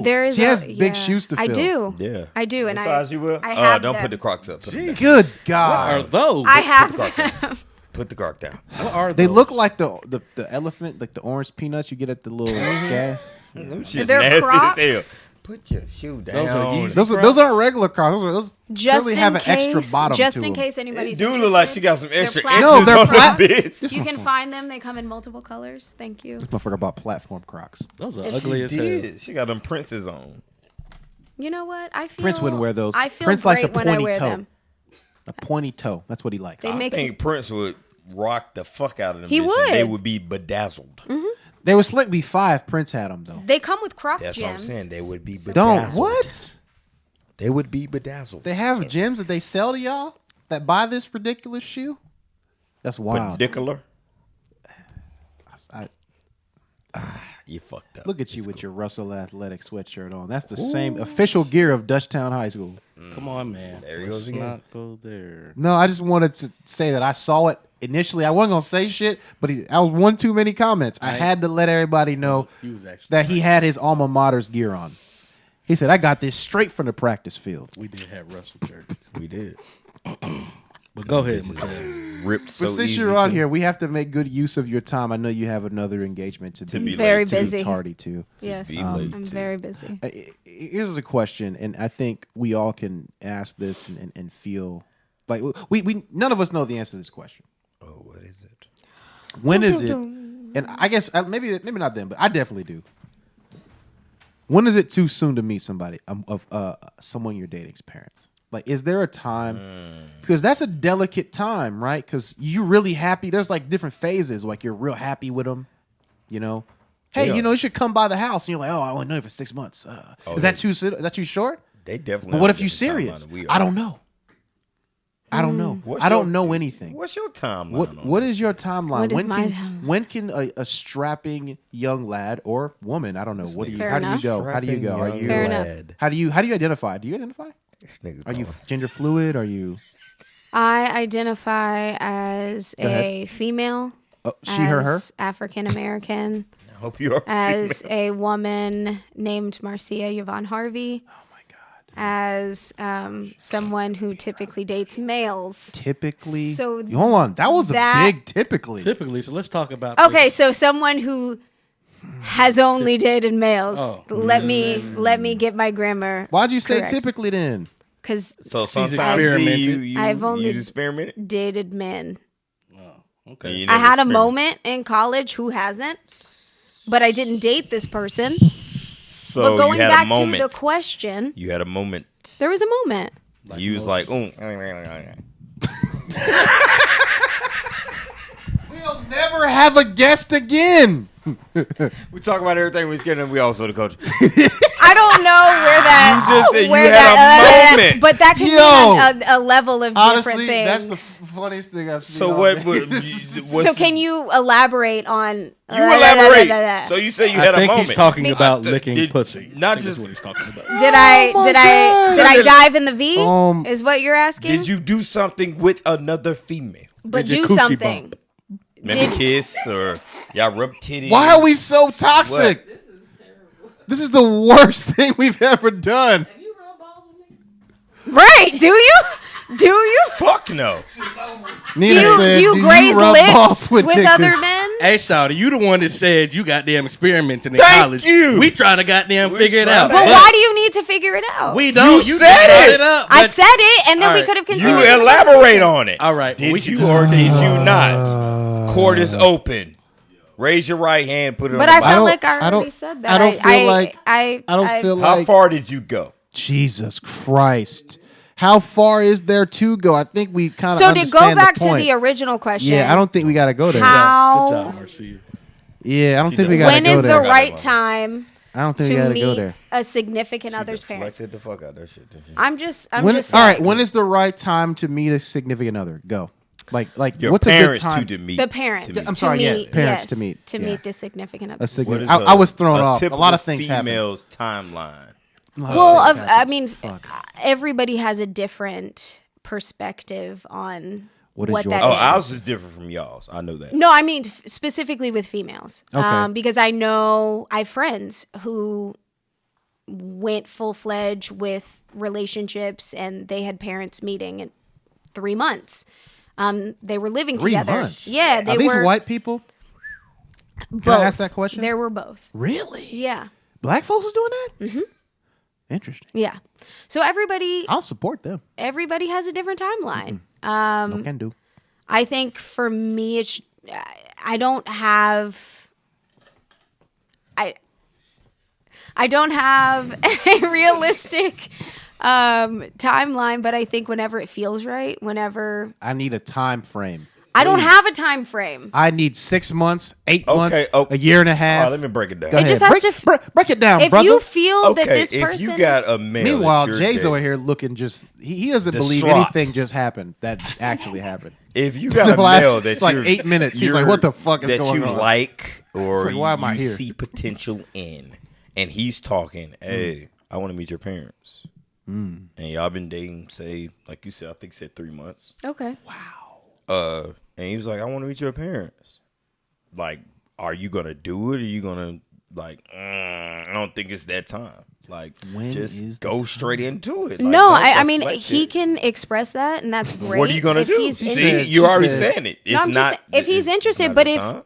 There is. She has big shoes to I fill. do. Yeah. I do, and What size you will? I have don't them. put the Crocs up. Put them down. Good are God. those? I have Croc them. down. Put the Croc down. What are They those? look like the elephant, like the orange peanuts you get at the little gas. Them shit's They're nasty Crocs. as hell. Put your shoe down. Those are Yeezy. Those aren't regular Crocs. Those Just clearly in have an case, extra bottom just to in them. case anybody's It do look interested. like she got some extra plastic No, they're on Crocs. her bitch. You can find them. They come in multiple colors. Thank you. Motherfucker about platform Crocs. Those are It's- ugly as hell. Did. She got them princes on. You know what? I feel Prince wouldn't wear those. I feel Prince great likes a when I pointy wear toe. them. A pointy toe. That's what he likes. They I make think Prince would rock the fuck out of them. He bitches. would. They would be bedazzled. They were Slick B5. Prince had them though. They come with Croc That's gems. what I'm saying. They would be bedazzled. Don't what? They would be bedazzled. They have gems that they sell to y'all that buy this ridiculous shoe. That's wild. Particular. I- You fucked up. Look at you with your Russell Athletic sweatshirt on. That's the same official gear of Dutchtown High School. Come on, man. There he Let's goes again. not go there. No, I just wanted to say that I saw it initially. I wasn't gonna say shit, but I was one too many comments. I had to let everybody know He was actually that he had his alma mater's gear on. He said, "I got this straight from the practice field." We did have Russell Church. We did. But go ahead, Mikhail. Ripped so But since easy, you're on too. here, we have to make good use of your time. I know you have another engagement to be Very to be busy. tardy to. Yes, be late, I'm too. very busy. Here's a question, and I think we all can ask this and feel like we none of us know the answer to this question. Oh, what is it? When is it? And I guess maybe not then, but I definitely do. When is it too soon to meet somebody of someone you're dating's parents? Like, is there a time? Because that's a delicate time, right? Because you're really happy. There's like different phases. Like you're real happy with them, you know. Hey, Yeah. you know, you should come by the house, and you're like, oh, I want to know you for 6 months. Is that too? Is that too short? They definitely. But what on if you a different serious? timeline than we are. I don't know. I don't know. What's I don't your- know anything. What's your timeline? What is your timeline? What is my timeline? When can a strapping young lad or woman, I don't know, what do you Fair how do you enough. go? How do you go? Are you Fair enough. how do you identify? Do you identify? Are you gender fluid? Are you I identify as Go ahead. a female, she her her? as African American, I hope you are. as a woman named Marcia Yvonne Harvey, Oh my god. as someone who typically dates males. Typically, So hold on, that was a big typically. Typically, so let's talk about. Okay, so someone who has only dated males. Oh. Let me get my grammar. Why'd you say correct. typically then? Because So She's sometimes experimented. I've only you experimented. dated men. And you I never had a experimented. moment in college. Who hasn't? But I didn't date this person. So But going you had back a moment. to the question, You had a moment. there was a moment. You was like, We'll never have a guest again. we talk about everything we getting. We also the coach. I don't know where that. You just said you where had that, a moment. But that can Yo. mean a level of Honestly, different things. that's the funniest thing I've seen. So all what? day. So can you elaborate on? You elaborate. So you say you I had a think moment. he's talking about I- licking did- pussy. not I think just- that's what he's talking about. Did I my did God. I did I dive in the V? Is what you're asking? Did you do something with another female? But Did your do coochie something. bump? Maybe kiss or y'all rub titties. Why are we so toxic? This is the worst thing we've ever done. Right? Do you? Do you? Fuck no. Nina said, Do you graze rub balls lips with niggas?" other men? Hey, Shawty, you the one that said you goddamn experimenting in Thank college. you. We trying to goddamn figure it trying out. to- But why do you need to figure it out? We don't. You You said brought it. up. I but- said it, and then All we right. could have You continued. elaborate on it. All right. Did we can you just or did continue. you not? Court is open. Raise your right hand. Put it But on I the felt Bible. like I I don't- already said that. I don't feel like- I don't feel How like far did you go? Jesus Christ. How far is there to go? I think we kind of So to go back to point. the original question. Yeah, I don't think we got to go there. How? Good job, Marcia. Yeah, I don't think we got to When go is there. the right time I don't think we to got to go meet there. a significant other's parents? Flexed the fuck out that shit. Didn't you? I'm just All saying. right, when is the right time to meet a significant other? Go. Like Your what's a good parents time? to meet. The parents. to meet. I'm sorry, yeah, meet, parents yes, to meet, to yeah. meet the significant other. A What significant. is I was thrown off. A typical lot of things happen. female's timeline. Well, I mean, everybody has a different perspective on What is what your- that Oh, is. ours is different from y'all's. I know that. No, I mean specifically with females. Okay. Because I have friends who went full-fledged with relationships and they had parents meeting in 3 months. They were living 3 together. months. Yeah, they Are these were white people? Can both. I ask that question? There were both. Really? Yeah. Black folks was doing that? Mm-hmm. Interesting. Yeah. So everybody I'll support them. has a different timeline. No can do. I think for me, I don't have a realistic timeline, but I think whenever it feels right, whenever I need a time frame. I don't Please. have a time frame. I need 6 months, 8 months, oh. a year and a All half. right, let me break it down. Go It ahead. just has to break it down, If brother. you feel that Okay, this if person you got a male, Meanwhile, that you're Jay's dating- over here looking just he doesn't believe Distraught. anything just happened that actually happened. If you got a The last- male that it's like you're- 8 minutes. He's like, you're- what the fuck is that going you on? like or It's like, why am I you here? see potential in, and he's talking, hey, I want to meet your parents, and y'all been dating, say, like you said, I think you said 3 months. Okay. And he was like, I want to meet your parents. Like, are you gonna do it? Or are you gonna like? I don't think it's that time. Like, When just is the go time? straight into it. Like, No, don't I mean deflect he it. can express that, and that's great. What are you gonna if do? he's See, interested. you're already said- saying it. It's No, I'm not. just, if he's it's interested, not but the if time.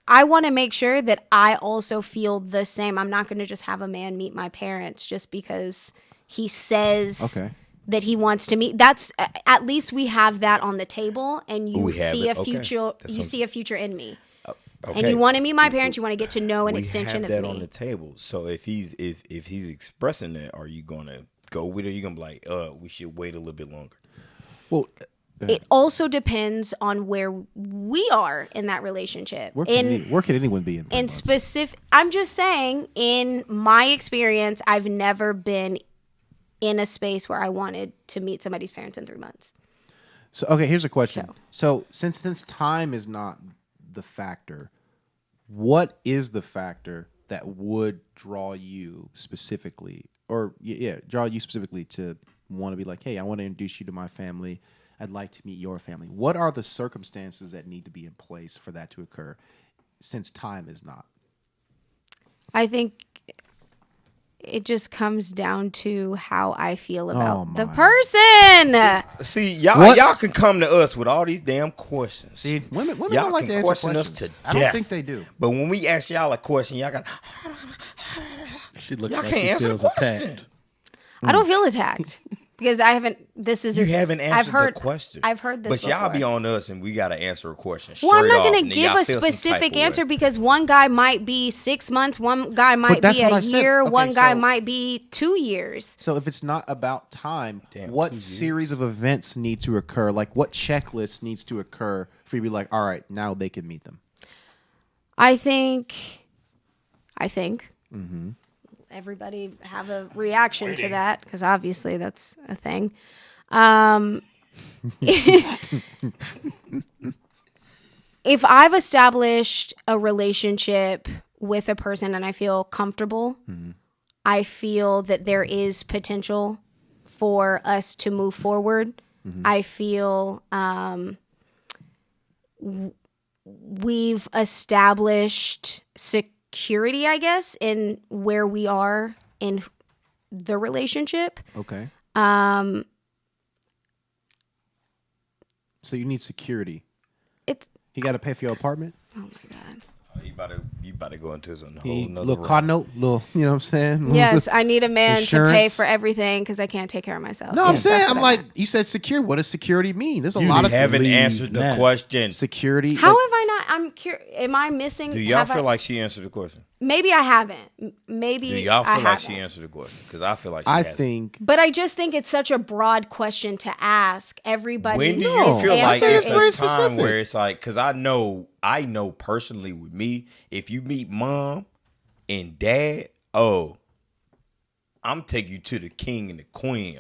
I want to make sure that I also feel the same. I'm not going to just have a man meet my parents just because he says Okay. that he wants to meet. That's at least we have that on the table, and you We have see it. a Okay. future. That's You what see a future in me, and Okay. you want to meet my parents. You want to get to know an we extension have of that on the me. table. So if he's expressing that, are you gonna go with it? Or are you gonna be like, we should wait a little bit longer? Well, It also depends on where we are in that relationship. where can anyone be in 3 In months? specific, I'm just saying, in my experience, I've never been in a space where I wanted to meet somebody's parents in 3 months. So okay, here's a question. So since time is not the factor, what is the factor that would draw you specifically, or draw you specifically to want to be like, hey, I want to introduce you to my family. I'd like to meet your family. What are the circumstances that need to be in place for that to occur? Since time is not. I think it just comes down to how I feel about the person. See, y'all can come to us with all these damn questions. See, women y'all don't like to answer question questions. us to I don't death. think they do. But when we ask y'all a question, y'all got She looks y'all like can't she answer the feels question. attacked. I don't feel attacked because I haven't. You haven't answered the question. I've heard this. But y'all be before. on us, and we got to answer a question. Well, I'm not going going to give a specific answer Because because one guy might be 6 months, one guy might that's be what a I said. year, Okay, one guy so- might be 2 years. So if it's not about time, what 2 years. series of events need to occur? Like what checklist needs to occur for you to be like, all right, now they can meet them? I think everybody have a reaction to that because obviously that's a thing. If I've established a relationship with a person and I feel comfortable, I feel that there is potential for us to move forward. I feel we've established security, I guess, in where we are in the relationship. Okay. So you need security. It's He got to pay for your apartment. oh my god. you about to go into some He whole need nother little car realm. note, little, you know what I'm saying? Yes, I need a man to pay Insurance. for everything because I can't take care of myself. No, I'm Yes, saying, that's I'm what I like, meant. you said secure. What does security mean? There's a You lot of haven't leave answered the now. question. security. How like- have I not? I'm curious. Am I missing? Do y'all have feel I- like she answered the question? maybe I haven't? Maybe Do y'all I feel like she haven't. answered the question? Because I feel like she I hasn't. think But I just think it's such a broad question to ask everybody. When do No. you feel like Answer it's is very a time specific. where it's like, because I know personally with me, if you meet mom and dad, I'm taking you to the king and the queen.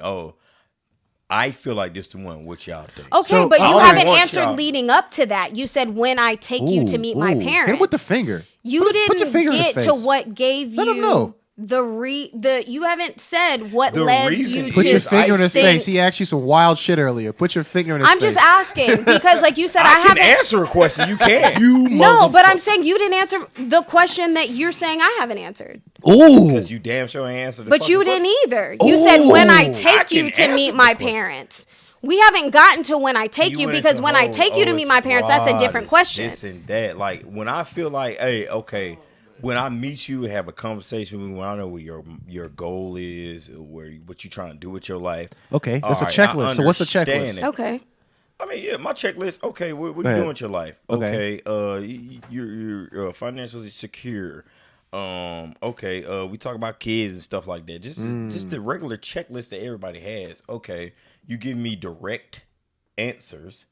I feel like this the one. What y'all think? Okay, So, but you I haven't want answered y'all- leading up to that. You said when I take you to meet my Ooh. parents. Hit him with the finger. You Put didn't your finger in his get to face. what gave Let him you know. the you haven't said what The led reason you Put to your is finger in his think- face. He asked you some wild shit earlier. Put your finger in his I'm face. just asking because like you said I I can haven't answer a question. You can't. No, but I'm saying you didn't answer the question that you're saying I haven't answered. Ooh. Because you damn sure ain't answered the But you fucking didn't either. You said when I I take can you to answer meet the my question. parents. We haven't gotten to when I take you went because into when I whole, take you to meet it's my parents, that's a different broad, question. This and that. Like when I feel like, hey, okay, when I meet you and have a conversation with you, when I know what your goal is, what you trying to do with your life. Okay, that's a all right, I checklist. So what's the understand checklist? it. Okay. I mean, yeah, my checklist. Okay, what Go you ahead. doing with your life? Okay. Okay, you're financially secure. Okay, we talk about kids and stuff like that. Just the regular checklist that everybody has. Okay, you give me direct answers.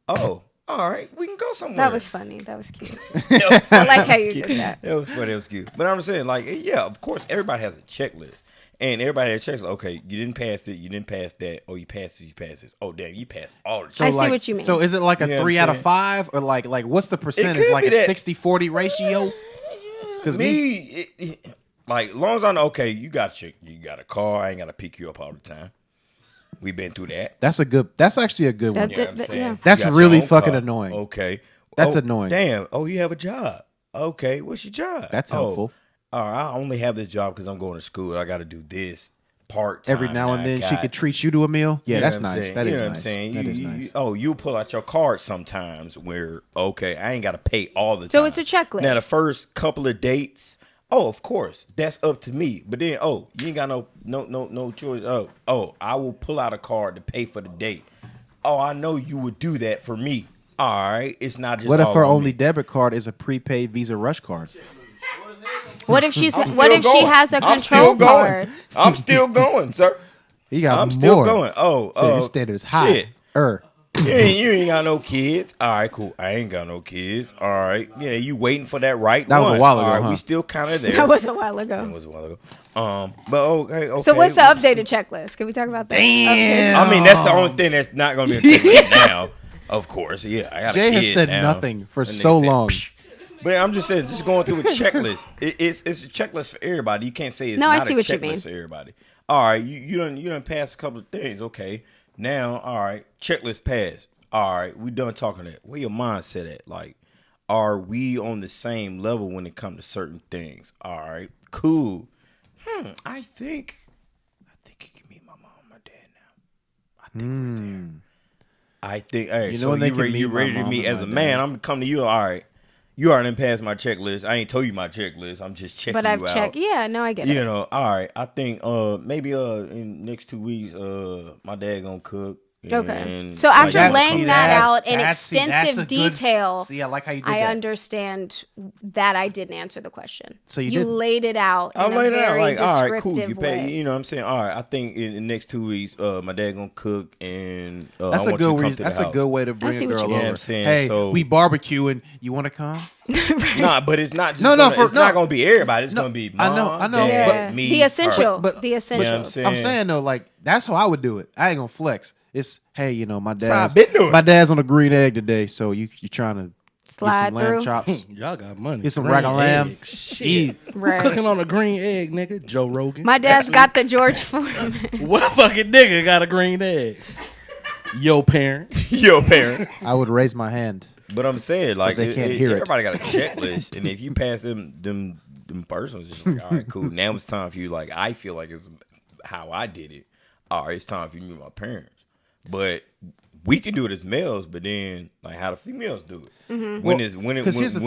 Oh, all right, we can go somewhere. That was funny. That was cute. I like how you did that. That was funny. That was cute. But I'm saying, like, yeah, of course, everybody has a checklist. And everybody has a checklist. Okay, you didn't pass it. You didn't pass that. Oh, you passed this. You passed this. Oh, damn, you passed all the So I see like, what you mean. So is it like a You know what 3 I'm out of saying? 5 or like what's the percentage? could Like be a that. 60-40 ratio? Because like, long as I know, okay, you got a car. I ain't got to pick you up all the time. We've been through that. that's actually a good one. That- You know what I'm saying? yeah. You That's got your really own fucking car. annoying. Okay. That's Oh, annoying. Damn. Oh, you have a job. Okay. What's your job? That's helpful. All right. I only have this job because I'm going to school. I got to do this part time. Every now and then she could treat you to a meal. Yeah, You know that's what I'm nice. saying? That You is know what I'm nice. saying? That You- is you- nice. you pull out your card sometimes where, okay, I ain't got to pay all the time. So it's a checklist. Now, the first couple of dates, of course, that's up to me. But then, you ain't got no choice. I will pull out a card to pay for the date. Oh, I know you would do that for me. All right. It's not just What if all her on only me. debit card is a prepaid Visa Rush card? What if she's? I'm still What if she going. has a I'm still control card? going. I'm still going, sir. You got I'm more. still going. So his standard is high. Shit. You ain't got no kids. All right, cool. I ain't got no kids. All right. Yeah, you waiting for that right That one. was a while ago, All right, huh? we still kind of there. That was a while That ago. was a while ago. But okay. So what's the updated checklist? Can we talk about that? Damn. I mean, that's the only thing that's not going to be a checklist now. Of course, yeah. I got Jay a kid has said now. nothing for And they so said, long. "Psh." But I'm just saying, just going through a checklist. It's a checklist for everybody. You can't say it's No, I not see a what you checklist mean. for everybody. All right, you done passed a couple of things. Okay, now all right, checklist passed. All right, we done talking that. Where your mindset at? Like, are we on the same level when it comes to certain things? All right, cool. I think you can meet my mom and my dad now. I think we're there. I think. All right, You know so when they you can ready, meet you my ready to mom meet and as a my man? dad. I'm gonna come to you. All right, you already passed my checklist. I ain't told you my checklist. I'm just checking But I've you out. checked. Yeah, no, I get it. You know, all right. I think maybe in next 2 weeks, my dad gonna cook. Okay. And So after That's- laying see, that that's- out in that's- that's extensive a good- detail, See, I like how you did I that. understand that I didn't answer the question. So you didn't. laid it out I in a laid it out very like, all right, cool. descriptive You pay. way. You know what I'm saying? All right. I think in the next 2 weeks, my dad gonna cook, and That's I a want good you to come reason. to That's the a house. good way to bring see a what girl you mean. over. Yeah, I'm saying, Hey, so- we barbecuing. You want to come? Nah, but it's not just. No, It's not gonna be everybody. It's No, gonna be I mom, know, Yeah. dad, me, the essential. But- the You know what essentials. I'm I'm saying though, like that's how I would do it. I ain't gonna flex. It's hey, you know, my how dad's I been doing it. my dad's on a green egg today, so you trying to get Slide some lamb through. chops, Y'all got money. get some Green rack of lamb. egg. Shit. Eat. Right. Cooking on a green egg, nigga. Joe Rogan. My dad's got the George Foreman. What fucking nigga got a green egg? Yo parents. Your parents. I would raise my hand. But I'm saying, like, they can't hear it. everybody got a checklist, and if you pass them persons, it's just like, all right, cool. Now it's time for you. Like, I feel like it's how I did it. All right, it's time for you to meet my parents. But we can do it as males, but then like how the females do it. Mm-hmm. When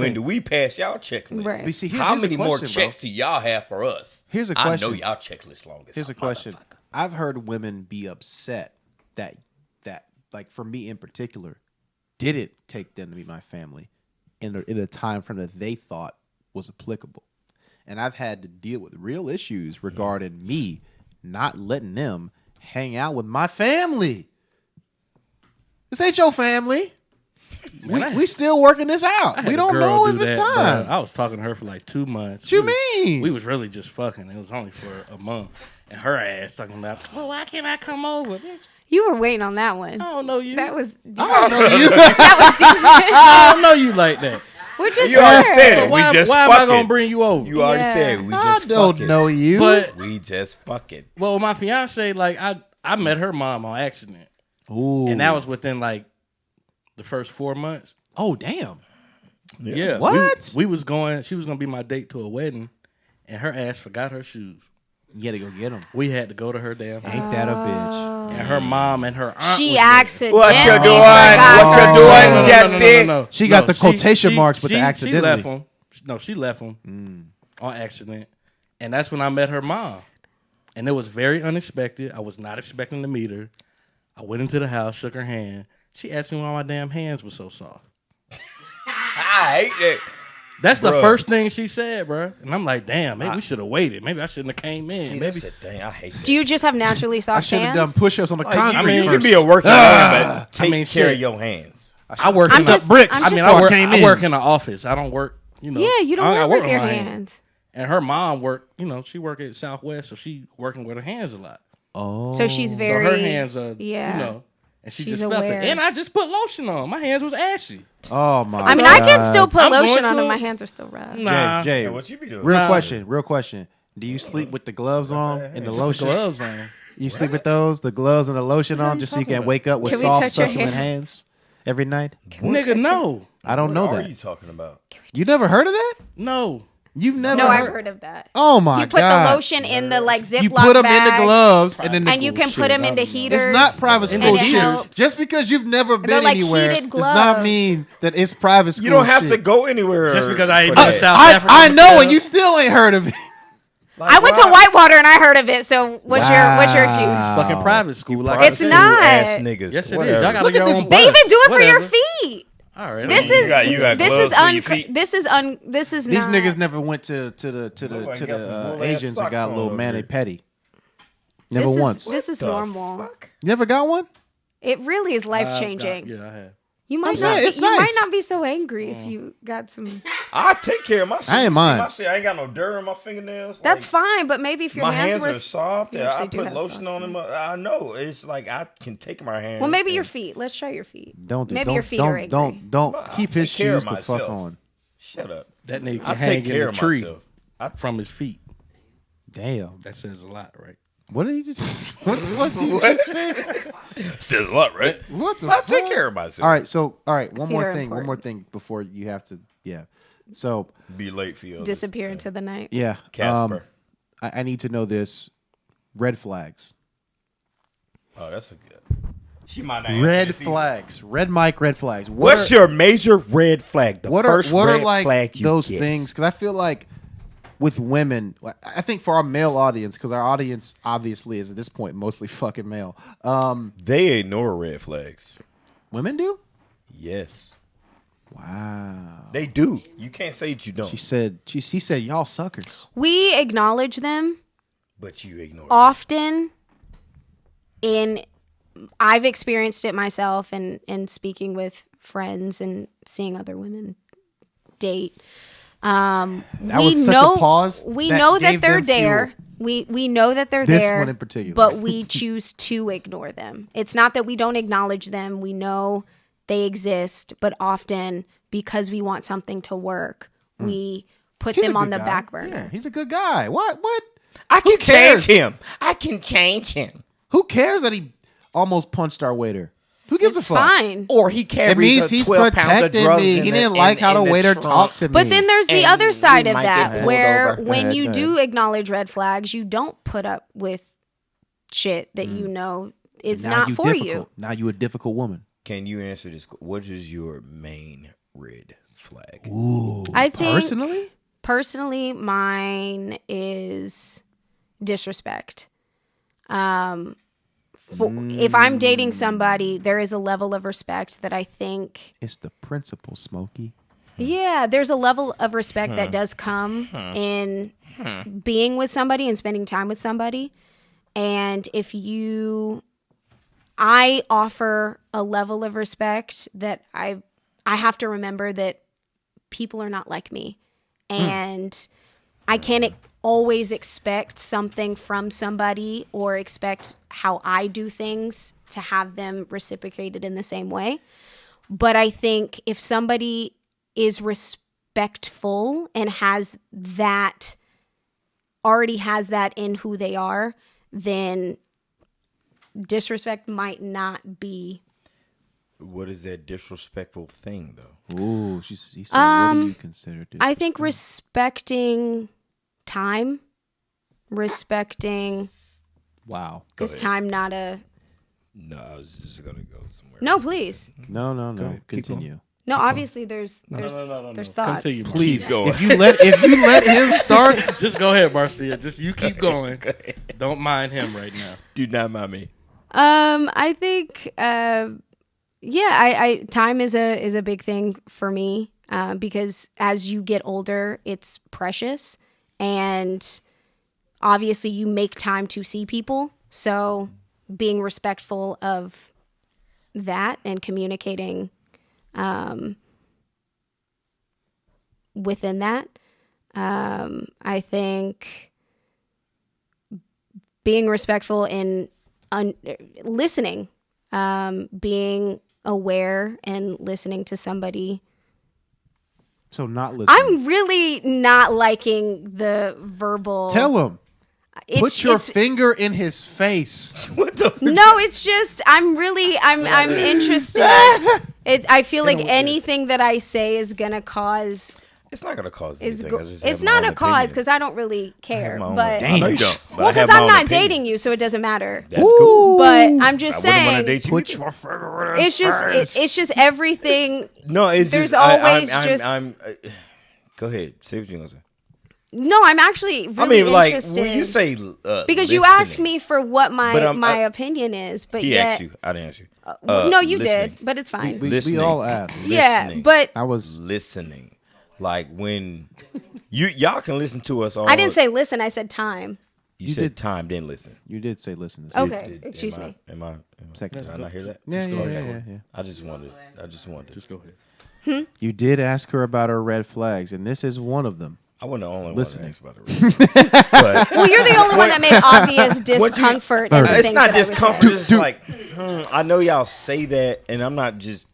thing. do we pass y'all checklist? Right. But see, How here's a many more question, checks do y'all have for us? Here's a I question. know y'all checklist long as Here's a question. I've heard women be upset that like for me in particular, did it take them to meet my family in a time frame that they thought was applicable, and I've had to deal with real issues regarding me not letting them hang out with my family. This ain't your family. We still working this out. We don't know if it's time. I was talking to her for like 2 months. What you mean? We was really just fucking. It was only for a month. And her ass talking about, well, why can't I come over, bitch? You were waiting on that one. I don't know you. That was I don't know you. that was decent. I don't know you like that. Which is You already fair. said it. So why, We just why am I fucking. gonna bring you over? You already Yeah. said we I just don't fucking. know you. But We just fucking. well, my fiance, like I met her mom on accident, Ooh. and that was within like the first 4 months. Oh damn. Yeah. What? We was going. She was gonna be my date to a wedding, and her ass forgot her shoes. You gotta go get them. We had to go to her damn house. Ain't that a bitch? And her mom and her aunt. She was there. accidentally What you doing? forgot What you her doing, shoes. Jesse? No. She got the quotation marks with the accidentally. She left them. No, she left them on accident, and that's when I met her mom. And it was very unexpected. I was not expecting to meet her. I went into the house, shook her hand. She asked me why my damn hands were so soft. I hate that. That's the Bruh. first thing she said, bro. And I'm like, damn, maybe we should have waited. Maybe I shouldn't have came in. See, Maybe that's the thing. I hate that. Do you just have naturally I soft should have hands? done push-ups on the Like, concrete. you, you can first. be a working man, but take care shit. of your hands. I work I'm in just- the bricks. I'm I mean, just- I work, came I in. work in the office. I don't work, you know. Yeah, you don't I work work with your my hands. And her mom worked, you know, she worked at Southwest, so she working with her hands a lot. Oh. So she's So very. her hands are, yeah. you know, and she She's just felt aware. it. And I just put lotion on. My hands was ashy. Oh my. I mean, I can still put I'm going lotion on, to- and my hands are still rough. Nah. Jay, Yeah, what you be doing? real Nah. question. Do you sleep with the gloves on and the lotion? Gloves on. You sleep with those, the gloves and the lotion on, just so you talking can about? wake up with Can we soft, touch your succulent hands every night? Nigga, no. I don't know What are that. you talking about? You never heard of that? No. You've never No, I've heard? heard of that. Oh my You put god! the lotion in the like Ziploc You put them in the bags, gloves and then and you can put them into heaters. It's not private And school it shit. helps. Just because you've never They're been like anywhere heated does not gloves. mean that it's private school. You don't have shit. to go anywhere. Just because I ain't for been to that. South Africa. I know, before. and you still ain't heard of it. Like, I went to why? Whitewater and I heard of it. So what's your excuse? Fucking private school. Like Private It's school not. ass niggas. Yes, it is. Whatever. Y'all got Look your at this own They bus. even do it for your Whatever. feet. All right. This You is got this gloves is for your feet? this is These not. niggas never went to Nobody got some the bull-ass Asians and socks got a on little over mani here. petty. Never this once. Is, this is The normal. fuck? You never got one? It really is life changing. Yeah, I have. You might saying, not. it's You might nice. not be so angry if you got some. I take care of my shit. I ain't You see mind. my shit? I ain't got no dirt on my fingernails. That's Like, fine, but maybe if your my hands hands were are soft. you Yeah, I actually do put have lotion soft on them. I know. It's like I can take my hands. Well, maybe your and- feet. Let's try your feet. Don't do. Maybe don't, your feet don't, are angry. Don't I'll keep his take care of shoes the fuck myself. on. Shut up. That nigga can I hang take in care the of tree myself. from his feet. Damn. That says a lot, right? What did you just? What's he just say? Says a lot, right? What the? I fuck? take care of myself. All right. So all right. One Feet more are thing. One more important. thing before you have to. Yeah. So Be late for you. Disappear into the night. yeah. Casper. I need to know this. Red flags. Oh, that's a good. She might not answer Red this either. flags. Red mic, red flags. What's your major red flag? The what first are red like flag you those get. things? Because I feel like with women, I think for our male audience, because our audience obviously is at this point mostly fucking male. They ignore red flags. Women do? Yes, Wow. they do. You can't say that you don't. She said y'all suckers. We acknowledge them But you ignore. often. I've experienced it myself, and speaking with friends and seeing other women date. That was such a pause. We that know that gave they're them fuel. there. We know that they're This there. one in particular. But we choose to ignore them. It's not that we don't acknowledge them. We know they exist, but often because we want something to work, we put He's a them on good the guy. back burner. Yeah, he's a good guy. What? I can cares? change him. I can change him. Who cares that he almost punched our waiter? Who gives It's a fuck? fine. Or he carries It means he's 12 pounds of protecting drugs me. in He the- didn't like how in the waiter trunk. talked to me. But then there's the And other side we of might get that, pulled where over. when Go you ahead. do acknowledge red flags, you don't put up with shit that you know is Now not you for difficult. you. Now you a difficult woman. Can you answer this? What is your main red flag? I think Personally, mine is disrespect. If I'm dating somebody, there is a level of respect that I think. it's the principle, Smokey. Yeah, there's a level of respect that does come in being with somebody and spending time with somebody. And I offer a level of respect that I have to remember that people are not like me. And I can't always expect something from somebody or expect how I do things to have them reciprocated in the same way. But I think if somebody is respectful and already has that in who they are, then disrespect might not be. What is that disrespectful thing, though? Ooh, he said, what do you consider this? I think respecting time, Wow. is time not a. No, I was just gonna go somewhere. No, please. No. ahead, keep Continue. No, obviously there's thoughts. Continue. Please go. If you let him start, Just go ahead, Marcia. Just you keep going. Don't mind him right now. Do not mind me. I think, I time is a big thing for me because as you get older, it's precious, and obviously you make time to see people. So being respectful of that and communicating within that, I think being respectful in listening, being aware and listening to somebody. so not listening. I'm really not liking the verbal. Tell him. It's- Put your it's- finger in his face. No, it's just I'm interested. I feel like anything that I say is gonna cause. It's not gonna cause Is anything. go- I just it's have my not own a cause opinion. because I don't really care. My own But opinion. I know you don't. But well, I have because my I'm own not opinion. dating you, so it doesn't matter. That's cool. But I'm just I wouldn't want to saying, date you. Put either. your finger in his it's just everything. No, it's There's just always I'm, just- go ahead. Say what you're gonna say. No, I'm actually really I mean, like interested. when you say because you asked me for what my opinion is, but He yet asked you. I didn't ask you. no, you listening. did, but it's fine. We all asked. Yeah, Listening. but I was. Listening, like when y'all can listen to us all. I didn't say listen. I said time. you You said did. time. Didn't listen. You did say listen. To Okay, excuse me. Am I? Second Did I time. not hear that? Yeah, Just go yeah, ahead. yeah. I just wanted. Just go ahead. You did ask her about her red flags, and this is one of them. I wasn't the only Listening. one to ask about it. But Well, you're the only one that made obvious discomfort. in the it's things not that I was discomfort. saying. It's just like I know y'all say that, and I'm not just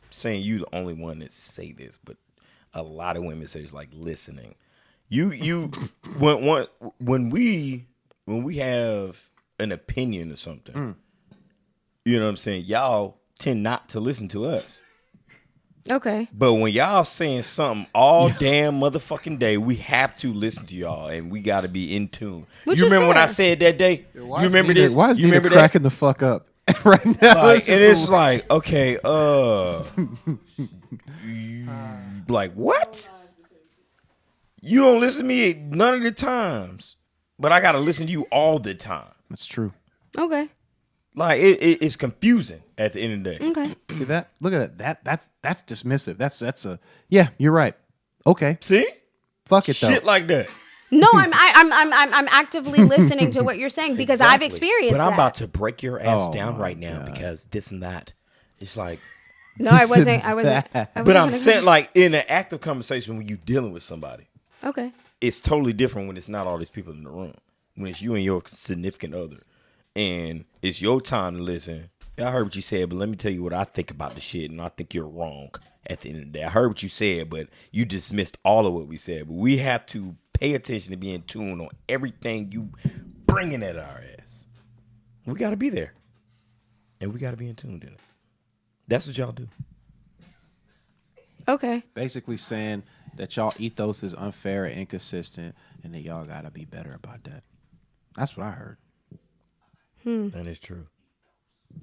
saying you the only one that say this, but a lot of women say it's like listening. You when we have an opinion or something, you know what I'm saying. Y'all tend not to listen to us. Okay. But when y'all saying something all damn motherfucking day, we have to listen to y'all, and we got to be in tune. Which you is remember when I fair. said that day? You remember this? Why is you Nina remember cracking the fuck up right now? Like, and it's like, okay, like what? You don't listen to me none of the times, but I got to listen to you all the time. That's true. Okay. Like it's confusing at the end of the day. Okay. See that? Look at that. That's dismissive. That's a yeah. You're right. Okay. See? Fuck it though. Shit like that. No, I'm actively listening to what you're saying because I've experienced But I'm that. about to break your ass Oh, down my right now God. because this and that. It's like, No, I wasn't. I wasn't. but I'm saying, like, in an active conversation when you're dealing with somebody, Okay. it's totally different when it's not all these people in the room. When it's you and your significant other, and it's your time to listen. I heard what you said, but let me tell you what I think about the shit, and I think you're wrong at the end of the day. I heard what you said, but you dismissed all of what we said. But we have to pay attention to be in tune on everything you bringing at our ass. We got to be there, and we got to be in tune to it. That's what y'all do. Okay. Basically saying that y'all ethos is unfair and inconsistent, and that y'all gotta be better about that. That's what I heard. That is true.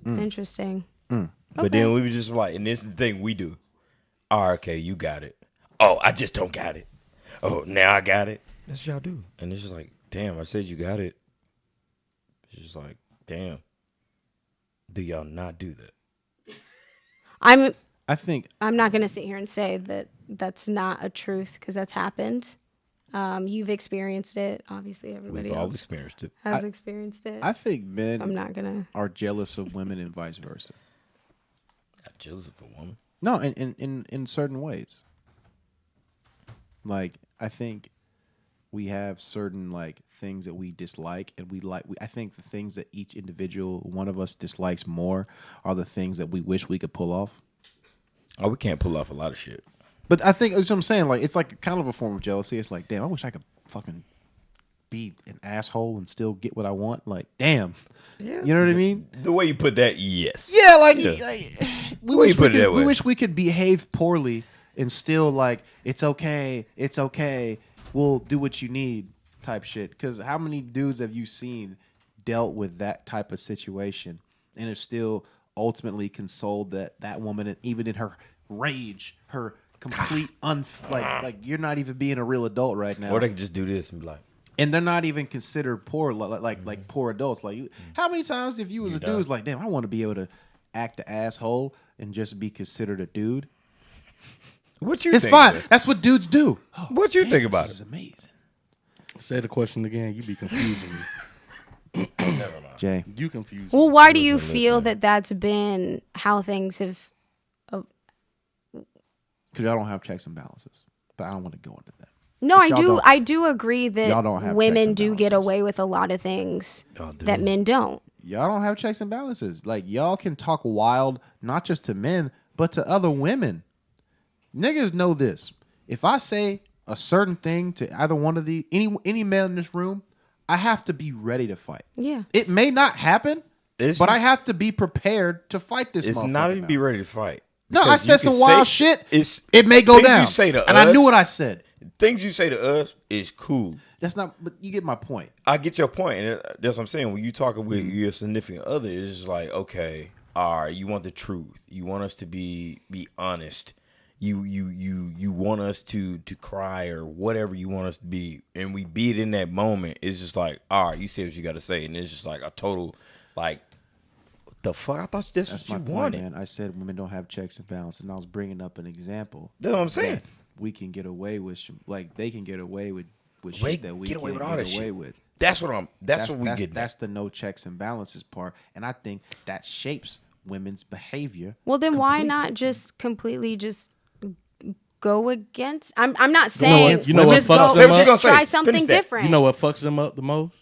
Interesting. But then we were just like, and this is the thing we do. Oh, okay, you got it. Oh, I just don't got it. Oh, now I got it. That's what y'all do. And it's just like, damn, I said you got it. It's just like, damn. Do y'all not do that? I think I'm not going to sit here and say that that's not a truth because that's happened. You've experienced it. Obviously, everybody We've all else experienced it. has experienced it. I think men I'm not going to. are jealous of women and vice versa. Not jealous of a woman. No, in certain ways. Like I think we have certain like things that we dislike, and we like. I think the things that each individual one of us dislikes more are the things that we wish we could pull off. Oh, we can't pull off a lot of shit. But I think that's what I'm saying. Like it's like kind of a form of jealousy. It's like, damn, I wish I could fucking be an asshole and still get what I want. Like, damn, you know what I mean? The way you put that, yes. Yeah, like, Yeah. we Well, wish you put it that we way. wish we could behave poorly and still like it's okay, we'll do what you need type shit. Because how many dudes have you seen dealt with that type of situation and have still ultimately consoled that woman, even in her rage, her complete like you're not even being a real adult right now. Or they can just do this and be like, And they're not even considered poor, like poor adults. Like, how many times if you was a dude, was like, damn, I want to be able to act the asshole and just be considered a dude. what you It's think? fine. man? That's what dudes do. Oh, What you man, think about this is it? amazing. Say the question again. You be confusing me. Never mind. Jay, You confuse me. Well, why do you Listen, feel listen. that that's been how things have? because y'all don't have checks and balances, but I don't want to go into that. No, But I y'all do. don't- I do agree y'all that don't have checks women and do get balances. away with a lot of things Y'all do. that men don't. Y'all don't have checks and balances. Like, y'all can talk wild, not just to men, but to other women. Niggas know this. If I say a certain thing to either one of any male in this room, I have to be ready to fight. Yeah. It may not happen, It's- but I have to be prepared to fight this It's motherfucker not even now. be ready to fight. No, I Because said you some can wild say shit. It may go things down. you say to and us, I knew what I said. Things you say to us is cool. That's not, but you get my point. I get your point, and that's what I'm saying. When you talking with your significant other, it's just like, okay, all right, you want the truth. You want us to be honest. You want us to cry or whatever you want us to be, and we be it in that moment. It's just like, all right, you say what you got to say, and it's just like a total, like, what the fuck? I thought that's That's what my you point, wanted. man. I said women don't have checks and balances, and I was bringing up an example. That's what I'm saying. that we can get away with, like they can get away with They shit that we get away can't with all get that away shit. with. That's what we get. That's the no checks and balances part, and I think that shapes women's behavior. Well, then why completely. not just completely just go against? I'm not saying against You know what just fucks go them up? just try Finish something that. different. You know what fucks them up the most?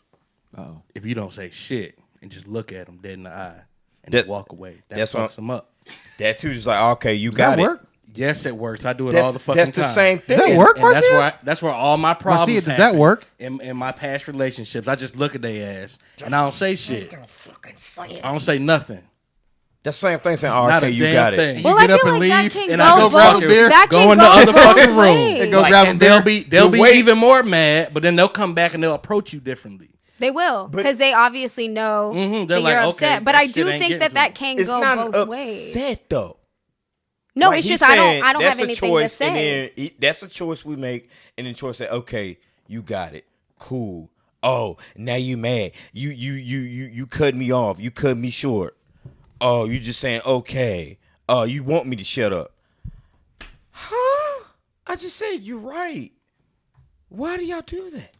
Oh, If you don't say shit and just look at them dead in the eye and That- then walk away. That that's what fucks them up. That too, just like, okay, you does got that it. work? Yes, it works. I do it all the That's, fucking that's time. the same thing. Does that work, And Marcia? that's where all my problems Marcia, does that happen. work? In my past relationships, I just look at their ass and I don't say shit. I don't say nothing. That's the same thing saying, Not okay, a you damn got thing. it. Well, get I up feel and like that leave, can and go I go grab a both. beer, That go can in the go other both fucking room. ways. And go grab a And beer. they'll be wait- even more mad, but then they'll come back and they'll approach you differently. They will, because they obviously know They're that like, you're okay, upset. But that I shit do ain't think getting that to that me. can It's go not both ways. upset though. No, Like, it's he's just I saying, don't have that's a anything choice, to say. And then that's a choice we make, and then choice say, okay, you got it, cool. Oh, now you mad. You cut me off. You cut me short. Oh, you just saying okay. Oh, you want me to shut up? Huh? I just said you're right. Why do y'all do that?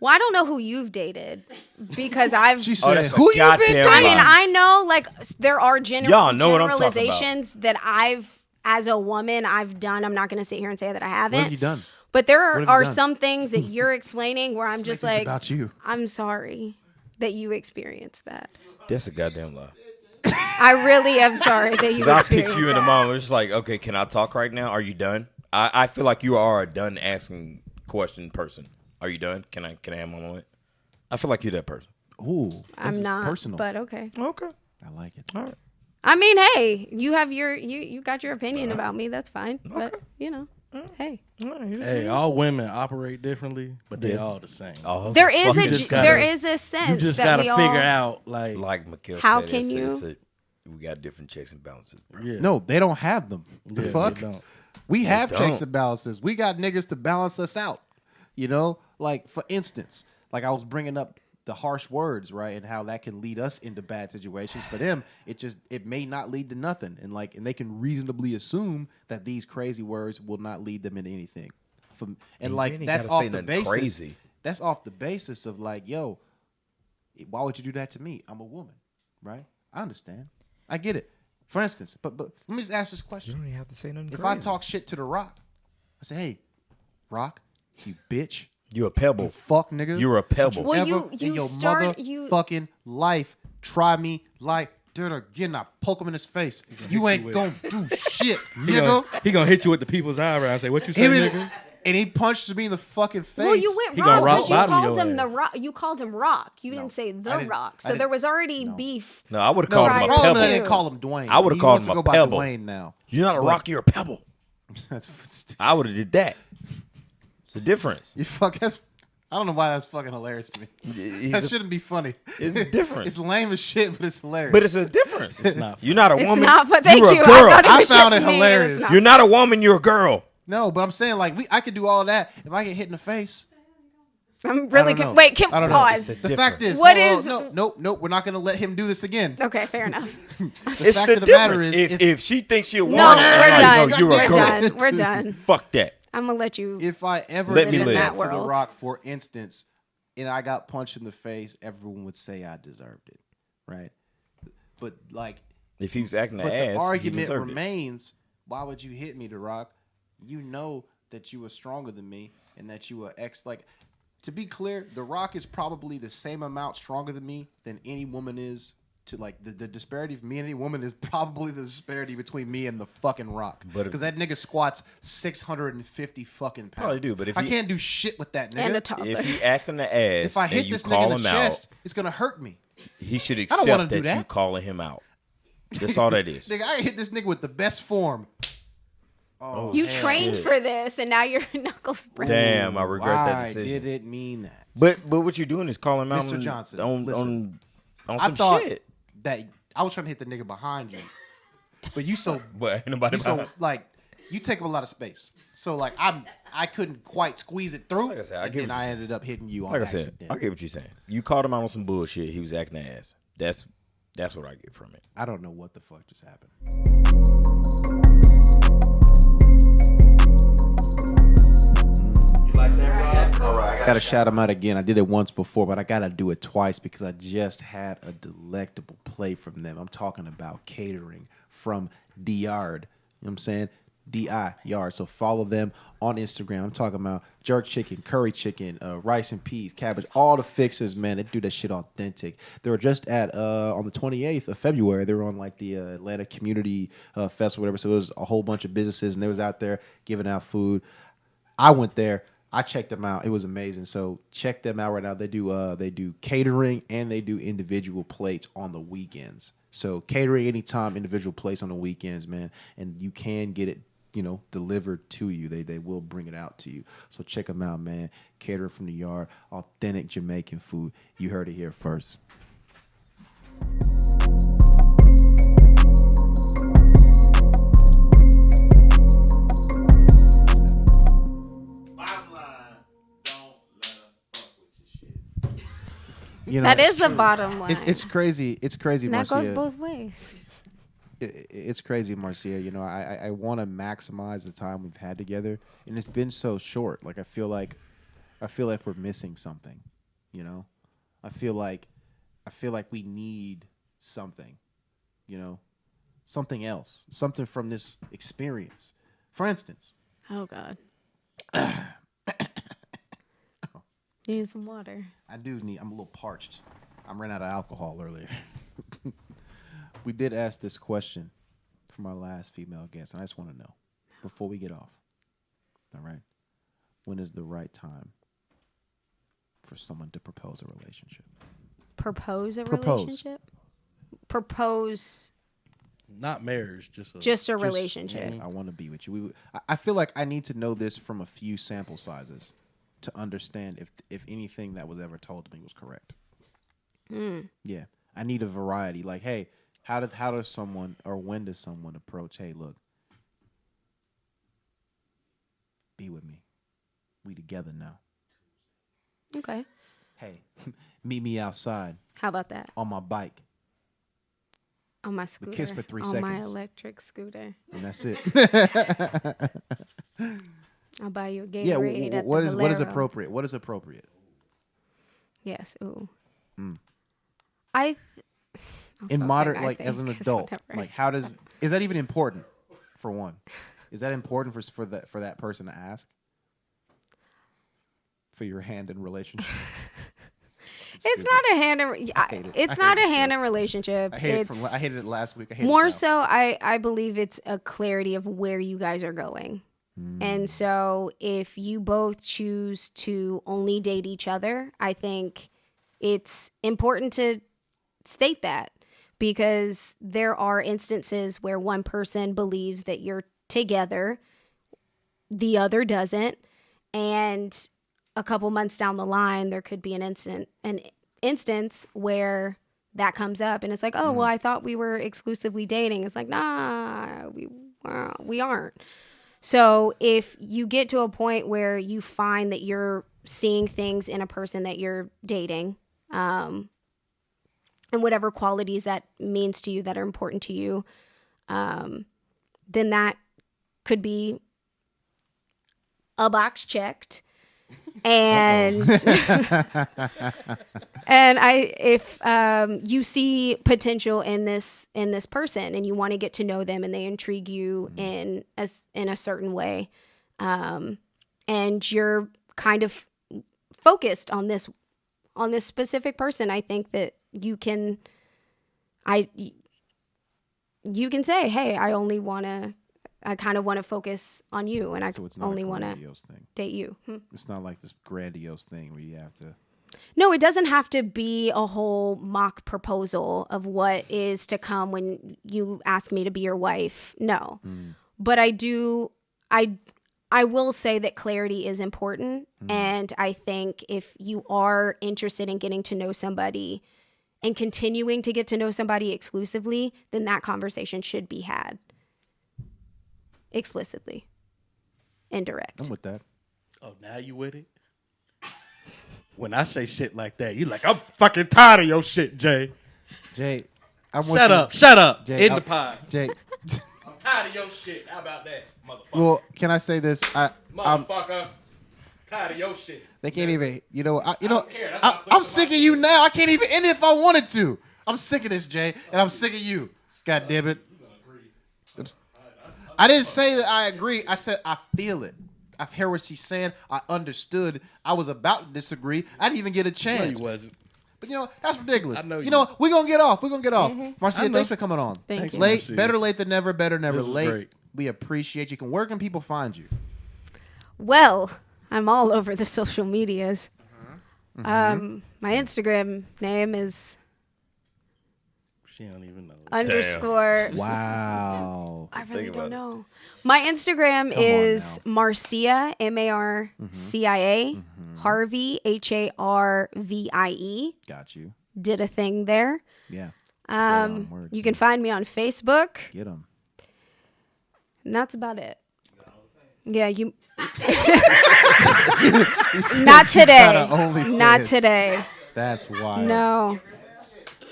Well, I don't know who you've dated because I've. She Oh, said, that's a "Who you been goddamn dating?" I mean, lie. I know like there are Y'all know what I'm talking about. generalizations that I've, as a woman, I've done. I'm not going to sit here and say that I haven't. What have you done? But there What have you are done? some things that you're explaining where I'm just Make this like, about you. I'm sorry that you experienced that. That's a goddamn lie. I really am sorry that you I experienced picture you in that. the moment. It's just like, okay, can I talk right now? Are you done? I feel like you are a done asking question person. Are you done? Can I have my moment? I feel like you're that person. Ooh, this I'm is not, personal. but okay. Okay. I like it. All right. I mean, hey, you have your you got your opinion about me. That's fine. But you know, hey, Hey, all women operate differently, but they all the same. there is You just there gotta- is a sense You just that gotta we figure all, out like Like Mikhail How said, can we got different checks and balances, bro. yeah. No, they don't have them. The Yeah, fuck? they don't. We have don't. checks and balances. We got niggas to balance us out. You know, like for instance, like I was bringing up the harsh words, right, and how that can lead us into bad situations. For them, it may not lead to nothing, and they can reasonably assume that these crazy words will not lead them into anything. You Like ain't that's gotta say off the nothing basis. crazy. That's off the basis of like, yo, why would you do that to me? I'm a woman, right? I understand. I get it. For instance, but let me just ask this You question. don't even have to say nothing If crazy. I talk shit to the Rock, I say, hey, Rock, you bitch, You're a pebble. you fuck nigga. You're a pebble. Well, Ever you in your start- you- motherfucking life try me like dirt again. I poke him in his face. You ain't gonna do shit, nigga. He gonna hit you with the people's eyebrow and say, "What you say, Him nigga?" and he punches me in the fucking face. Well, you went He wrong gonna rock because you bottom called your him the ass. Rock. You called him Rock. You didn't say I the didn't- Rock. I So didn't- there was already beef. No, I would have No, called Right. him a problem is I pebble. didn't call him Dwayne. I would've He called wants him to a go by pebble. Dwayne now. You're not a rock. You're a pebble. That's I would have did that. It's the difference. you fuck. That's I don't know why that's fucking hilarious to me. That shouldn't be funny. It's different. It's lame as shit, but it's hilarious. But it's a difference. It's not. You're not a It's woman. not, but thank you're you. a girl. I thought it I was found just it me. hilarious. It's not. You're not a woman. You're a girl. no, but I'm saying like I could do all that if I get hit in the face. I'm really I don't know. wait. Can I don't know. pause. It's The fact is, What hold is- on, nope. We're not gonna let him do this again. Okay, fair enough. The It's fact the of the matter difference. is, If she thinks you're a woman, No, and we're I'm done. like, no, you're We're a girl. done. We're done. Fuck that. I'm gonna let you. if I ever Let me did live. that to That The world. Rock, for instance, and I got punched in the face, everyone would say I deserved it, right? But like, If he was acting but the ass, the he argument deserved it. remains: why would you hit me, The Rock? You know that you were stronger than me, and that you were like. To be clear, The Rock is probably the same amount stronger than me than any woman is. To like the disparity of me and any woman is probably the disparity between me and the fucking Rock. But Because that nigga squats 650 fucking pounds. Probably do, but if I he- can't do shit with that nigga. and a toddler. If he acting the ass, If I hit and you this nigga call in him the out, chest, it's gonna hurt me. he should don't wanna accept do that you that. calling him out. That's all that is. Nigga, I hit this nigga with the best form. Oh, you hell. trained for this, and now your knuckles break. Damn, I regret that Why decision. did it mean that? But what you're doing is calling him out Mr. Johnson, on listen. on I some thought shit. that I was trying to hit the nigga behind you, but you so But ain't nobody you so behind. like you take up a lot of space. So like I couldn't quite squeeze it through, Like I said, I and get then what I ended up hitting you on Like I said, accident. I get what you're saying. You called him out on some bullshit. He was acting the ass. That's what I get from it. I don't know what the fuck just happened. I gotta shout him out again. I did it once before, but I gotta do it twice because I just had a delectable play from them. I'm talking about catering from D-Yard. You know what I'm saying? D-I Yard. So follow them on Instagram. I'm talking about jerk chicken, curry chicken, rice and peas, cabbage, all the fixes, man. They do that shit authentic. They were just at on the 28th of February. They were on like the Atlanta Community Festival, whatever. So there was a whole bunch of businesses, and they was out there giving out food. I went there. I checked them out. It was amazing. So check them out right now. They do catering and they do individual plates on the weekends. So catering anytime, individual plates on the weekends, man. And you can get it, delivered to you. They will bring it out to you. So check them out, man. Catering from the yard, authentic Jamaican food. You heard it here first. That is the bottom line. It's crazy. It's crazy, and that Marcia. goes both ways. It's crazy, Marcia. I want to maximize the time we've had together, and it's been so short. Like I feel like we're missing something. I feel like we need something. Something else, something from this experience. For instance. Oh God. You need some water. I do need. I'm a little parched. I ran out of alcohol earlier. We did ask this question from our last female guest, and I just want to know, before we get off, all right, when is the right time for someone to propose a relationship? Propose a relationship? Propose. Not marriage, just a relationship. Hey, I want to be with you. I feel like I need to know this from a few sample sizes to understand if anything that was ever told to me was correct. Yeah, I need a variety. Like, hey, how does someone, or when does someone approach? Hey, look, be with me. We together now. Okay. Hey, meet me outside. How about that? On my bike. On my scooter. We kiss for 3 on seconds. On my electric scooter. And that's it. I'll buy you a Gatorade. Yeah, what is appropriate? What is appropriate? Yes. Ooh. In modern, like as an adult, like is that even important? For one, is that important for that person to ask for your hand in relationship? It's not a hand in. It's not a hand in relationship. I hated it last week. More so, I believe it's a clarity of where you guys are going. And so if you both choose to only date each other, I think it's important to state that, because there are instances where one person believes that you're together, the other doesn't, and a couple months down the line, there could be an instance where that comes up and it's like, oh, well, I thought we were exclusively dating. It's like, nah, we aren't. So if you get to a point where you find that you're seeing things in a person that you're dating, and whatever qualities that means to you that are important to you, then that could be a box checked. And if you see potential in this person and you want to get to know them and they intrigue you in a certain way, and you're kind of focused on this specific person, I think that you can say, hey, I kind of want to focus on you, and so it's only want to date you. It's not like this grandiose thing where you have to. No, it doesn't have to be a whole mock proposal of what is to come when you ask me to be your wife. No, but I will say that clarity is important, and I think if you are interested in getting to know somebody and continuing to get to know somebody exclusively, then that conversation should be had. Explicitly. Indirect. I'm with that. Oh, now you with it? When I say shit like that, you like, I'm fucking tired of your shit, Jay. Jay, Shut up. Jay, the pod. Jay. I'm tired of your shit. How about that, motherfucker? Well, can I say this? Motherfucker. Tired of your shit. They can't even, care. I'm sick of you now. I can't even end it if I wanted to. I'm sick of this, Jay, and I'm sick of you. God damn it. I didn't say that I agree. I said I feel it. I hear what she's saying. I understood. I was about to disagree. I didn't even get a chance. No, you wasn't. But that's ridiculous. I know you know, we're gonna get off. Marcia, I know. thanks for coming on. Thank you. Better late than never. Better never This was late. great. We appreciate you. Where can people find you? Well, I'm all over the social medias. My Instagram name is She don't even know. _ Wow. I really about don't it. know. My Instagram is Marcia, MARCIA, Harvey, HARVIE. Got you. Did a thing there. Yeah. Play on words, You can find me on Facebook, Get them. and that's about it. Yeah, you. Not today. Not today. That's why. No.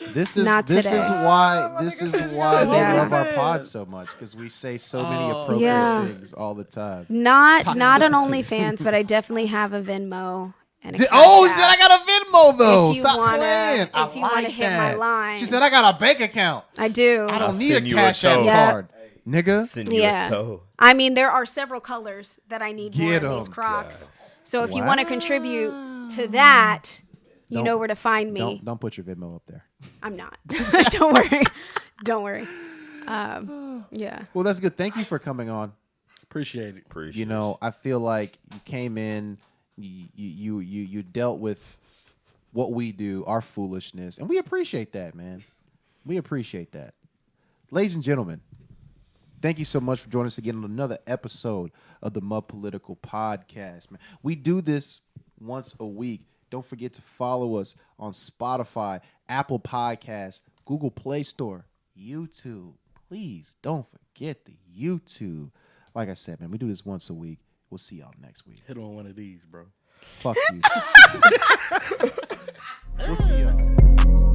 This is Not this today. is why they Yeah. love our pod so much, because we say so many appropriate Yeah. things all the time. Not on Toxicity. OnlyFans, but I definitely have a Venmo and a Oh, Cash she said I App. got a Venmo though. If you Stop wanna- playing. I if you wanna like hit my that. line. She said I got a bank account. I do. I I'll don't need a send you a Cash App toe. Yeah. card, nigga. Send you Yeah. a toe. I mean, there are several colors that I need more Get in these 'em. Crocs. So if you want to contribute to that, you Don't- know where to find me. Don't put your Venmo up there. I'm not. Don't worry. Don't worry. Yeah. Well, that's good. Thank you for coming on. Appreciate it. Appreciate You know, I feel like you came in, you dealt with what we do, our foolishness, and we appreciate that, man. We appreciate that. Ladies and gentlemen, thank you so much for joining us again on another episode of the MudPolitical podcast, man. We do this once a week. Don't forget to follow us on Spotify, Apple Podcasts, Google Play Store, YouTube. Please don't forget the YouTube. Like I said, man, we do this once a week. We'll see y'all next week. Hit on one of these, bro. Fuck you. We'll see y'all.